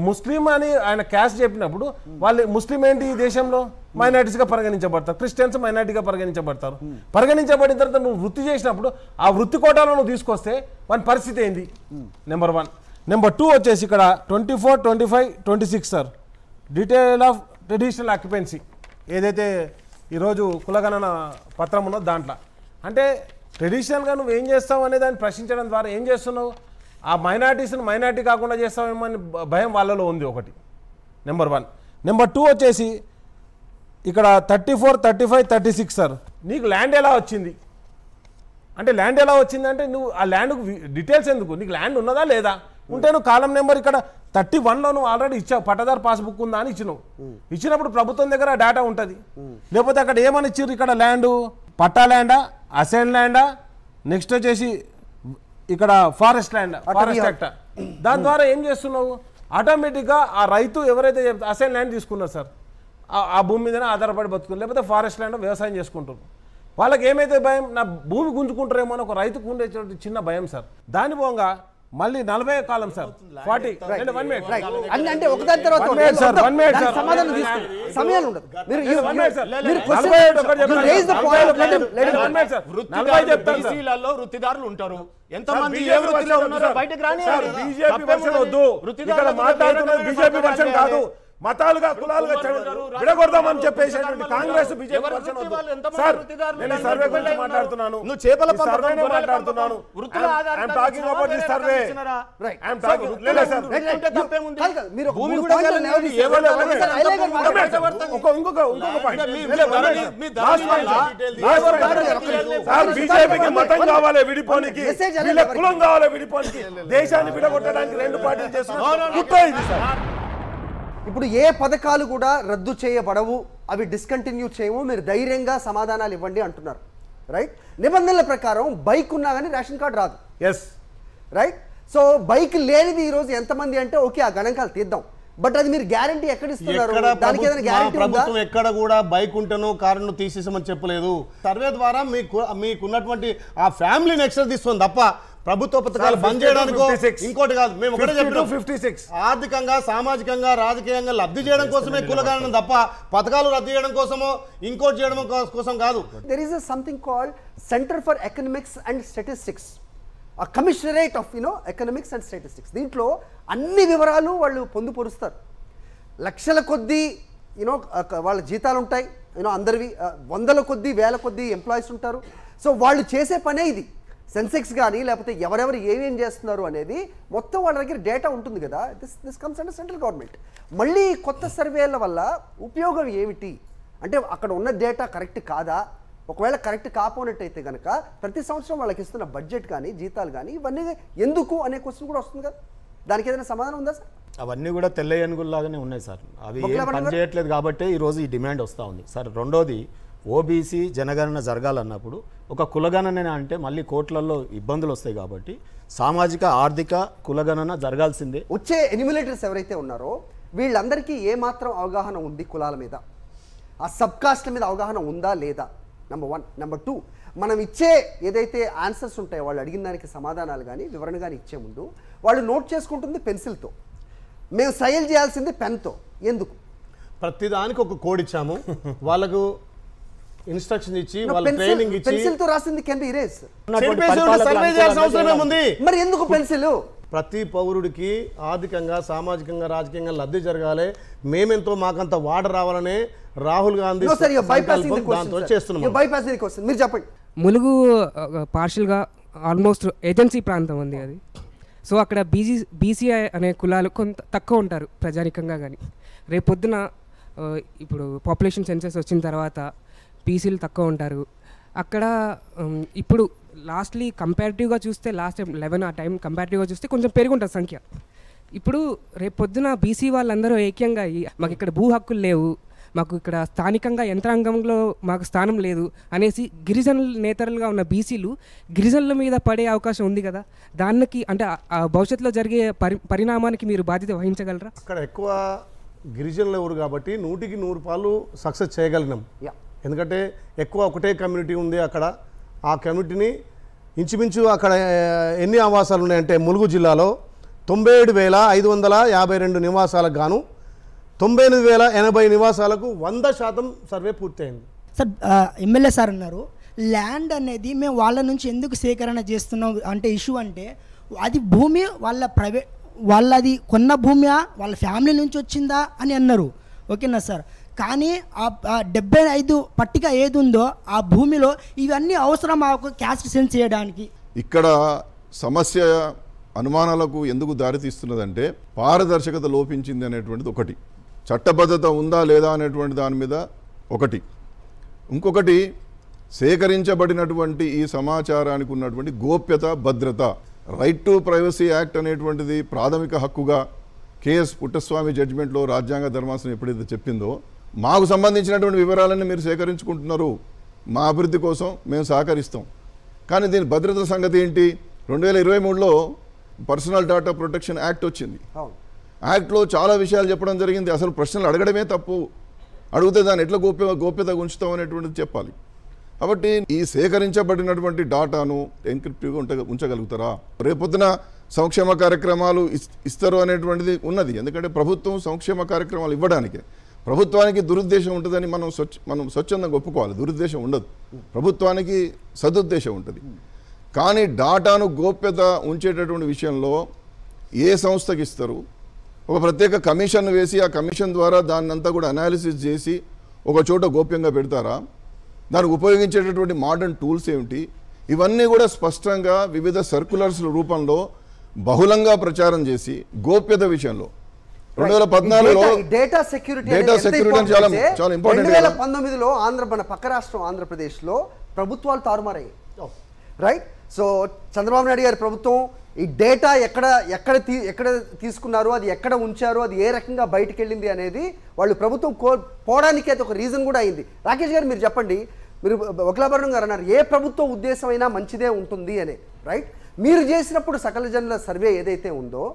ముస్లిం అని ఆయన క్యాస్ట్ చెప్పినప్పుడు వాళ్ళు ముస్లిం ఏంటి ఈ దేశంలో మైనారిటీస్గా పరిగణించబడతారు, క్రిస్టియన్స్ మైనారిటీగా పరిగణించబడతారు. పరిగణించబడిన తర్వాత నువ్వు వృత్తి చేసినప్పుడు ఆ వృత్తి కోటాలో నువ్వు తీసుకొస్తే వాని పరిస్థితి ఏంది? నెంబర్ 1. నెంబర్ 2 వచ్చేసి ఇక్కడ 24, 25, 26 sir detail of traditional occupancy ఏదైతే ఈరోజు కులగణన పత్రం ఉన్నదో దాంట్లో అంటే ట్రెడిషనల్గా నువ్వు ఏం చేస్తావు అనే దాన్ని ప్రశ్నించడం ద్వారా ఏం చేస్తున్నావు? ఆ మైనారిటీస్ని మైనారిటీ కాకుండా చేస్తావేమో అని భయం వాళ్ళలో ఉంది. 1. నెంబర్ 1. నెంబర్ 2 వచ్చేసి ఇక్కడ 34, 35, 36 సార్ నీకు ల్యాండ్ ఎలా వచ్చింది అంటే ల్యాండ్ ఎలా వచ్చిందంటే నువ్వు ఆ ల్యాండ్కు డీటెయిల్స్ ఎందుకు? నీకు ల్యాండ్ ఉన్నదా లేదా? ఉంటే నువ్వు కాలం నెంబర్ ఇక్కడ 31లో నువ్వు ఆల్రెడీ ఇచ్చావు, పట్టదారు పాస్బుక్ ఉందా అని ఇచ్చినావు. ఇచ్చినప్పుడు ప్రభుత్వం దగ్గర డేటా ఉంటుంది. లేకపోతే అక్కడ ఏమని ఇచ్చారు? ఇక్కడ ల్యాండు పట్టా ల్యాండా, అసైన్ ల్యాండా, నెక్స్ట్ వచ్చేసి ఇక్కడ ఫారెస్ట్ ల్యాండ్, ఫారెస్ట్ యాక్ట్. దాని ద్వారా ఏం చేస్తున్నావు? ఆటోమేటిక్గా ఆ రైతు ఎవరైతే అసైన్ ల్యాండ్ తీసుకున్నారు సార్ ఆ భూమి మీదనే ఆధారపడి బతుకున్నారు, లేకపోతే ఫారెస్ట్ ల్యాండ్ వ్యవసాయం చేసుకుంటారు. వాళ్ళకి ఏమైతే భయం? నా భూమి గుంజుకుంటారేమో అని ఒక రైతుకు ఉండే చిన్న భయం సార్. దాని పోగా మళ్ళీ 40 కాలం సార్ 40 అంటే ఒకదాని తర్వాత సమయాలు ఉండదు. వృత్తిదారులు ఉంటారు. ఎంతమంది ఏ వృత్తిలో ఉన్నారో బయటకు రాని. బీజేపీ వర్షన్ కాదు, మతాలుగా కులాలుగా విడగొడదామని చెప్పేసేటువంటి కాంగ్రెస్ బీజేపీ సార్. నేను సర్వే గురించి మాట్లాడుతున్నాను, నువ్వు చేపల సర్వేనే మాట్లాడుతున్నాను. బీజేపీకి మతం కావాలి విడిపోనికి, కులం కావాలి విడిపోనికి, దేశాన్ని విడగొట్టడానికి 2 పార్టీలు చేస్తున్నారు. ఇప్పుడు ఏ పథకాలు కూడా రద్దు చేయబడవు, అవి డిస్కంటిన్యూ చేయము, మీరు ధైర్యంగా సమాధానాలు ఇవ్వండి అంటున్నారు. రైట్. నిబంధనల ప్రకారం బైక్ ఉన్నా కానీ రేషన్ కార్డు రాదు. Yes right. సో బైక్ లేనిది ఈరోజు ఎంతమంది అంటే ఓకే ఆ గణాంకాలు తీద్దాం, బట్ అది మీరు గ్యారంటీ ఎక్కడ ఇస్తున్నారు? దానికి ఏదైనా గ్యారంటీ ఉందా? ప్రభుత్వం ఎక్కడ కూడా బైక్ ఉంటేనో కారును తీసేసామని చెప్పలేదు. సర్వే ద్వారా మీకున్నటువంటి ఆ ఫ్యామిలీని ఎక్స్ట్రా తీస్తుంది తప్ప ప్రభుత్వ పథకాలు బంద్ చేయడానికి 56. ఇంకోటి కాదు, మేము ఒకటే 50 to చెప్పినాం 56. ఆర్థికంగా సామాజికంగా రాజకీయంగా లబ్ధి చేయడం కోసమే కులగణన తప్ప పథకాలు రద్దు చేయడం కోసమో ఇంకోటి చేయడం కోసం కాదు. There is a something called Center for Economics and Statistics, a commissionerate of economics and statistics. దీంట్లో అన్ని వివరాలు వాళ్ళు పొందుపరుస్తారు. లక్షల కొద్దీ వాళ్ళ జీతాలు ఉంటాయి, అందరివి వందల కొద్దీ వేల కొద్దీ ఎంప్లాయీస్ ఉంటారు. సో వాళ్ళు చేసే పనే ఇది. సెన్సెక్స్ కానీ లేకపోతే ఎవరెవరు ఏమేం చేస్తున్నారు అనేది మొత్తం వాళ్ళ దగ్గర డేటా ఉంటుంది కదా. This comes under central government. మళ్ళీ కొత్త సర్వేల వల్ల ఉపయోగం ఏమిటి అంటే అక్కడ ఉన్న డేటా కరెక్ట్ కాదా, ఒకవేళ కరెక్ట్ కాపోనట్టయితే కనుక ప్రతి సంవత్సరం వాళ్ళకి ఇస్తున్న బడ్జెట్ కానీ జీతాలు కానీ ఇవన్నీ ఎందుకు అనే క్వశ్చన్ కూడా వస్తుంది కదా. దానికి ఏదైనా సమాధానం ఉందా సార్? అవన్నీ కూడా తెల్ల ఏనుగుల్లాగానే ఉన్నాయి సార్. అవి ఏం పని చేయట్లేదు కాబట్టి ఈరోజు ఈ డిమాండ్ వస్తూ ఉంది సార్. రెండోది, ఓబీసీ జనగణన జరగాలన్నప్పుడు ఒక కులగణన అంటే మళ్ళీ కోట్లలో ఇబ్బందులు వస్తాయి కాబట్టి సామాజిక ఆర్థిక కులగణన జరగాల్సిందే. వచ్చే ఎన్యూమిలేటర్స్ ఎవరైతే ఉన్నారో వీళ్ళందరికీ ఏమాత్రం అవగాహన ఉంది కులాల మీద, ఆ సబ్ కాస్ట్ల మీద అవగాహన ఉందా లేదా, నెంబర్ 1. నెంబర్ 2, మనం ఇచ్చే ఏదైతే ఆన్సర్స్ ఉంటాయో వాళ్ళు అడిగిన దానికి సమాధానాలు కానీ వివరణ కానీ ఇచ్చే ముందు వాళ్ళు నోట్ చేసుకుంటుంది పెన్సిల్తో, మేము సైల్ చేయాల్సింది పెన్తో. ఎందుకు? ప్రతిదానికి ఒక కోడ్ ఇచ్చాము, వాళ్ళకు ఇన్స్ట్రక్షన్ ఇచ్చి వాళ్ళ ట్రైనింగ్ ఇచ్చి పెన్సిల్తో రాసింది కెన్ బి ఇరేజ్. సర్వే చేయాల్సిన అవసరం ఏముంది? మరి ఎందుకు పెన్సిల్? ప్రతి పౌరుడికి ఆర్థికంగా సామాజికంగా రాజకీయంగా లబ్ధి జరగాలి, మేమెంతో మాకంత వాటర్ రావాలనే రాహుల్ గాంధీ దాంతో చేస్తున్నాం. మీరు చెప్పండి. ములుగు పార్షియల్గా ఆల్మోస్ట్ ఏజెన్సీ ప్రాంతం ఉంది అది. సో అక్కడ బీసీఐ అనే కులాలు కొంత తక్కువ ఉంటారు ప్రజానికంగా. కానీ రేపొద్దున ఇప్పుడు పాపులేషన్ సెన్సెస్ వచ్చిన తర్వాత బీసీలు తక్కువ ఉంటారు అక్కడ. ఇప్పుడు లాస్ట్లీ కంపారిటివ్గా చూస్తే లాస్ట్ టైం 11 ఆ టైం కంపారిటివ్గా చూస్తే కొంచెం పెరుగుంటుంది సంఖ్య. ఇప్పుడు రేపొద్దున బీసీ వాళ్ళందరూ ఏక్యంగా మాకు ఇక్కడ భూ హక్కులు లేవు, మాకు ఇక్కడ స్థానికంగా యంత్రాంగంలో మాకు స్థానం లేదు అనేసి గిరిజనుల నేతలుగా ఉన్న బీసీలు గిరిజనుల మీద పడే అవకాశం ఉంది కదా. దానికి అంటే భవిష్యత్తులో జరిగే పరిణామానికి మీరు బాధ్యత వహించగలరా? అక్కడ ఎక్కువ గిరిజనులు ఎవరు కాబట్టి 100కి 100 సక్సెస్ చేయగలిగినాం. ఎందుకంటే ఎక్కువ ఒకటే కమ్యూనిటీ ఉంది అక్కడ. ఆ కమ్యూనిటీని ఇంచుమించు అక్కడ ఎన్ని ఆవాసాలు ఉన్నాయంటే ములుగు జిల్లాలో 97,552 నివాసాలకు గాను 98,080 నివాసాలకు 100% సర్వే పూర్తయింది. సార్ ఎమ్మెల్యే సార్ అన్నారు ల్యాండ్ అనేది మేము వాళ్ళ నుంచి ఎందుకు సేకరణ చేస్తున్నాం అంటే ఇష్యూ అంటే అది భూమి వాళ్ళది కొన్న భూమి వాళ్ళ ఫ్యామిలీ నుంచి వచ్చిందా అని అన్నారు. ఓకేనా సార్? కానీ ఆ 75 పట్టిక ఏది ఉందో ఆ భూమిలో ఇవన్నీ అవసరం ఆ క్యాస్ట్ సెన్స్ చేయడానికి. ఇక్కడ సమస్య అనుమానాలకు ఎందుకు దారితీస్తున్నదంటే పారదర్శకత లోపించింది అనేటువంటిది ఒకటి, చట్టబద్ధత ఉందా లేదా అనేటువంటి దాని మీద ఒకటి, ఇంకొకటి సేకరించబడినటువంటి ఈ సమాచారానికి ఉన్నటువంటి గోప్యత భద్రత. రైట్ టు ప్రైవసీ యాక్ట్ అనేటువంటిది ప్రాథమిక హక్కుగా కేఎస్ పుట్టస్వామి జడ్జిమెంట్లో రాజ్యాంగ ధర్మాసనం ఎప్పుడైతే చెప్పిందో మాకు సంబంధించినటువంటి వివరాలన్నీ మీరు సేకరించుకుంటున్నారు, మా అభివృద్ధి కోసం మేము సహకరిస్తాం. కానీ దీని భద్రత సంగతి ఏంటి? 2023లో పర్సనల్ డేటా ప్రొటెక్షన్ యాక్ట్ వచ్చింది. యాక్ట్లో చాలా విషయాలు చెప్పడం జరిగింది. అసలు ప్రశ్నలు అడగడమే తప్పు, అడిగితే దాన్ని ఎట్లా గోప్యతగా ఉంచుతాం అనేటువంటిది చెప్పాలి. కాబట్టి ఈ సేకరించబడినటువంటి డాటాను ఎన్క్రిప్టివ్గా ఉంచగలుగుతారా? రేపొద్దున సంక్షేమ కార్యక్రమాలు ఇస్తారు అనేటువంటిది ఉన్నది. ఎందుకంటే ప్రభుత్వం సంక్షేమ కార్యక్రమాలు ఇవ్వడానికే. ప్రభుత్వానికి దురుద్దేశం ఉంటుందని మనం స్వచ్ఛందంగా ఒప్పుకోవాలి. దురుద్దేశం ఉండదు, ప్రభుత్వానికి సదుద్దేశం ఉంటుంది. కానీ డాటాను గోప్యత ఉంచేటటువంటి విషయంలో ఏ సంస్థకి ఇస్తారు? ఒక ప్రత్యేక కమిషన్ వేసి ఆ కమిషన్ ద్వారా దాన్ని అంతా కూడా అనాలిసిస్ చేసి ఒక చోట గోప్యంగా పెడతారా? దానికి ఉపయోగించేటటువంటి మోడర్న్ టూల్స్ ఏమిటి? ఇవన్నీ కూడా స్పష్టంగా వివిధ సర్క్యులర్స్ రూపంలో బహుళంగా ప్రచారం చేసి గోప్యత విషయంలో 2014లో డేటా సెక్యూరిటీ చాలా ఇంపార్టెంట్. 2019లో మన పక్క రాష్ట్రం ఆంధ్రప్రదేశ్లో ప్రభుత్వాలు తారుమారయ్యాయి. రైట్? సో చంద్రబాబు నాయుడు గారి ప్రభుత్వం ఈ డేటా ఎక్కడ తీసుకున్నారు, అది ఎక్కడ ఉంచారు, అది ఏ రకంగా బయటకు వెళ్ళింది అనేది వాళ్ళు ప్రభుత్వం పోవడానికి అయితే ఒక రీజన్ కూడా అయింది. రాకేష్ గారు మీరు చెప్పండి, మీరు వకలాభరణం గారు అన్నారు ఏ ప్రభుత్వ ఉద్దేశం అయినా మంచిదే ఉంటుంది అని. రైట్? మీరు చేసినప్పుడు సకల జనుల సర్వే ఏదైతే ఉందో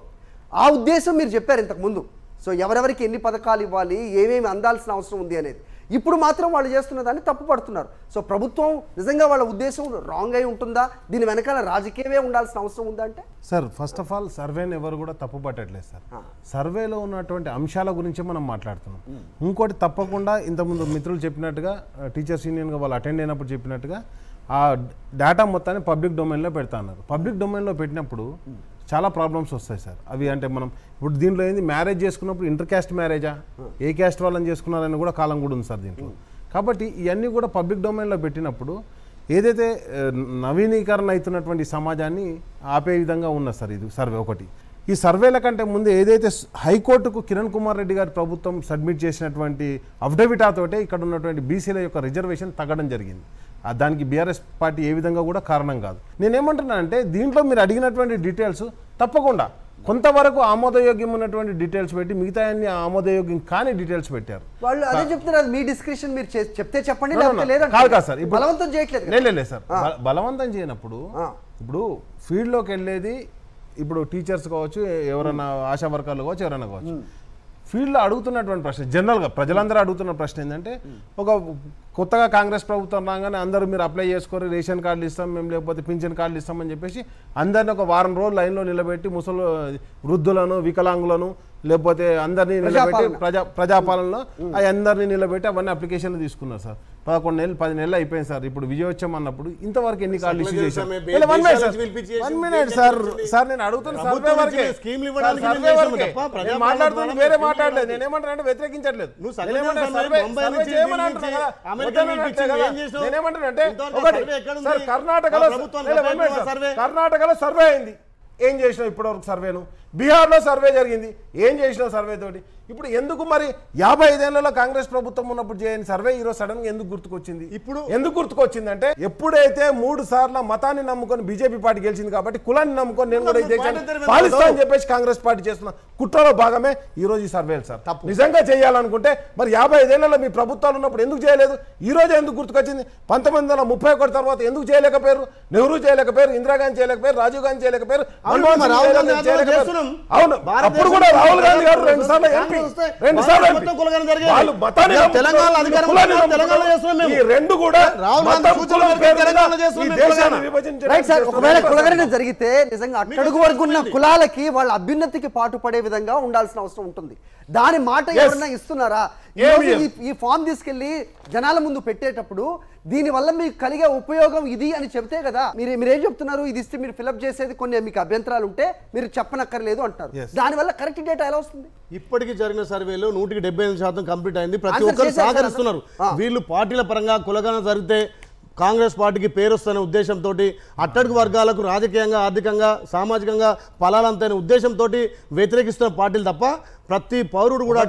ఆ ఉద్దేశం మీరు చెప్పారు ఇంతకుముందు. సో ఎవరెవరికి ఎన్ని పథకాలు ఇవ్వాలి, ఏమేమి అందాల్సిన అవసరం ఉంది అనేది. ఇప్పుడు మాత్రం వాళ్ళు చేస్తున్న దాన్ని తప్పు పడుతున్నారు. సో ప్రభుత్వం నిజంగా వాళ్ళ ఉద్దేశం రాంగ్ అయి ఉంటుందా, దీని వెనకాల రాజకీయమే ఉండాల్సిన అవసరం ఉందా అంటే? సార్ ఫస్ట్ ఆఫ్ ఆల్ సర్వేని ఎవరు కూడా తప్పు పట్టట్లేదు సార్. సర్వేలో ఉన్నటువంటి అంశాల గురించి మనం మాట్లాడుతున్నాం. ఇంకోటి తప్పకుండా ఇంతకుముందు మిత్రులు చెప్పినట్టుగా టీచర్స్ యూనియన్గా వాళ్ళు అటెండ్ అయినప్పుడు చెప్పినట్టుగా ఆ డేటా మొత్తాన్ని పబ్లిక్ డొమైన్లో పెడతా అన్నారు. పబ్లిక్ డొమైన్లో పెట్టినప్పుడు చాలా ప్రాబ్లమ్స్ వస్తాయి సార్. అవి అంటే మనం ఇప్పుడు దీంట్లో ఏంది, మ్యారేజ్ చేసుకున్నప్పుడు ఇంటర్ క్యాస్ట్ మ్యారేజా, ఏ క్యాస్ట్ వాళ్ళని చేసుకున్నారని కూడా కాలం కూడా ఉంది సార్ దీంట్లో. కాబట్టి ఇవన్నీ కూడా పబ్లిక్ డొమైన్లో పెట్టినప్పుడు ఏదైతే నవీకరణ అవుతున్నటువంటి సమాజాన్ని ఆపే విధంగా ఉన్నది సార్ ఇది సర్వే ఒకటి. ఈ సర్వేల కంటే ముందు ఏదైతే హైకోర్టుకు కిరణ్ కుమార్ రెడ్డి గారి ప్రభుత్వం సబ్మిట్ చేసినటువంటి అఫిడవిటాతోటే ఇక్కడ ఉన్నటువంటి బీసీల యొక్క రిజర్వేషన్ తగ్గడం జరిగింది. దానికి బీఆర్ఎస్ పార్టీ ఏ విధంగా కూడా కారణం కాదు. నేనేమంటున్నానంటే దీంట్లో మీరు అడిగినటువంటి డీటెయిల్స్ తప్పకుండా కొంతవరకు ఆమోదయోగ్యం ఉన్నటువంటి డీటెయిల్స్ పెట్టి మిగతా అన్ని ఆమోదయోగ్యం కాని డీటెయిల్స్ పెట్టారు. వాళ్ళు అదే చెప్తున్నారు, మీ డిస్క్రిప్షన్ మీరు చెప్తే చెప్పండి. కాదు సార్, బలవంతం చేయట్లేదు. లేదు సార్, బలవంతం చేయనప్పుడు ఇప్పుడు ఫీల్డ్లోకి వెళ్ళేది ఇప్పుడు టీచర్స్ కావచ్చు, ఎవరైనా ఆశా వర్కర్లు కావచ్చు, ఎవరైనా కావచ్చు, ఫీల్డ్లో అడుగుతున్నటువంటి ప్రశ్న జనరల్గా ప్రజలందరూ అడుగుతున్న ప్రశ్న ఏంటంటే, ఒక కొత్తగా కాంగ్రెస్ ప్రభుత్వం రాగానే అందరూ మీరు అప్లై చేసుకొని రేషన్ కార్డులు ఇస్తాం మేము, లేకపోతే పింఛన్ కార్డులు ఇస్తామని చెప్పేసి అందరినీ ఒక వారం రోజులు లైన్లో నిలబెట్టి ముసలు వృద్ధులను, వికలాంగులను, లేకపోతే అందరినీ నిలబెట్టి ప్రజాపాలనలో అందరినీ నిలబెట్టి అవన్నీ అప్లికేషన్లు తీసుకున్నారు సార్. 11 నెలలు 10 నెలలు అయిపోయింది సార్. ఇప్పుడు విజయోత్సవం అన్నప్పుడు ఇంతవరకు ఎన్ని కార్డులు ఇష్యూ చేశారు? 1 మినిట్ సార్, నేను అడుగుతున్నా సర్వే వరకే మాట్లాడుతున్నా, వేరే మాట్లాడలేదు. నేనేమంటానంటే వ్యతిరేకించట్లేదు. నేనేమంటానంటే కర్ణాటకలో సర్వే అయింది, ఏం చేసినావు ఇప్పటివరకు సర్వేను? బీహార్లో సర్వే జరిగింది, ఏం చేసినావు సర్వే తోటి? ఇప్పుడు ఎందుకు మరి 55 ఏళ్లలో కాంగ్రెస్ ప్రభుత్వం ఉన్నప్పుడు చేయని సర్వే ఈరోజు సడన్ గా ఎందుకు గుర్తుకొచ్చింది? ఇప్పుడు ఎందుకు గుర్తుకొచ్చిందంటే ఎప్పుడైతే 3 సార్లు మతాన్ని నమ్ముకొని బీజేపీ పార్టీ గెలిచింది కాబట్టి కులాన్ని నమ్ముకొని నేను కూడా ఈ దేశాన్ని పాలిస్తా అని చెప్పేసి కాంగ్రెస్ పార్టీ చేస్తున్న కుట్రలో భాగమే ఈ రోజు ఈ సర్వేలు సార్. నిజంగా చేయాలనుకుంటే మరి 55 ఏళ్లలో మీ ప్రభుత్వాలు ఉన్నప్పుడు ఎందుకు చేయలేదు? ఈ రోజు ఎందుకు గుర్తుకొచ్చింది? 1931 తర్వాత ఎందుకు చేయలేకపోయారు? నెహ్రూ చేయలేకపోయారు, ఇందిరాగాంధీ చేయలేకపోయారు, రాజీవ్ గాంధీ చేయలేకపోయారు, మన్మోహన్ సింగ్ చేయలేకపోయారు. అవును, అప్పుడు కూడా రాహుల్ గాంధీ గారు 2 సార్లు ఎంపీ, 2 సార్లు వాళ్ళు మతాన్ని ఒకవేళ కులగణన జరిగితే నిజంగా అట్టడుగు వరకు ఉన్న కులాలకి వాళ్ళ అభ్యున్నతికి పాటుపడే విధంగా ఉండాల్సిన అవసరం ఉంటుంది. దాని మాట ఎవరన్నా ఇస్తున్నారా? ఈ ఫామ్ తీసుకెళ్లి జనాల ముందు పెట్టేటప్పుడు దీనివల్ల మీకు కలిగే ఉపయోగం ఇది అని చెప్తే కదా. మీరేం చెప్తున్నారు? ఇది ఇస్తే మీరు ఫిలప్ చేసేది కొన్ని మీకు అభ్యంతరాలు ఉంటే మీరు చెప్పనక్కర్లేదు అంటారు. దానివల్ల కరెక్ట్ డేటా ఎలా వస్తుంది? ఇప్పటికీ జరిగిన సర్వేలో 178% కంప్లీట్ అయింది. ప్రతి ఒక్కరు సహకరిస్తున్నారు. వీళ్ళు పార్టీల పరంగా కులగణన జరిగితే కాంగ్రెస్ పార్టీకి పేరు వస్తున్న ఉద్దేశంతో, అట్టడుగు వర్గాలకు రాజకీయంగా, ఆర్థికంగా, సామాజికంగా ఫలాలంతైన ఉద్దేశంతో వ్యతిరేకిస్తున్న పార్టీలు తప్ప ప్రతి పౌరుడు కూడా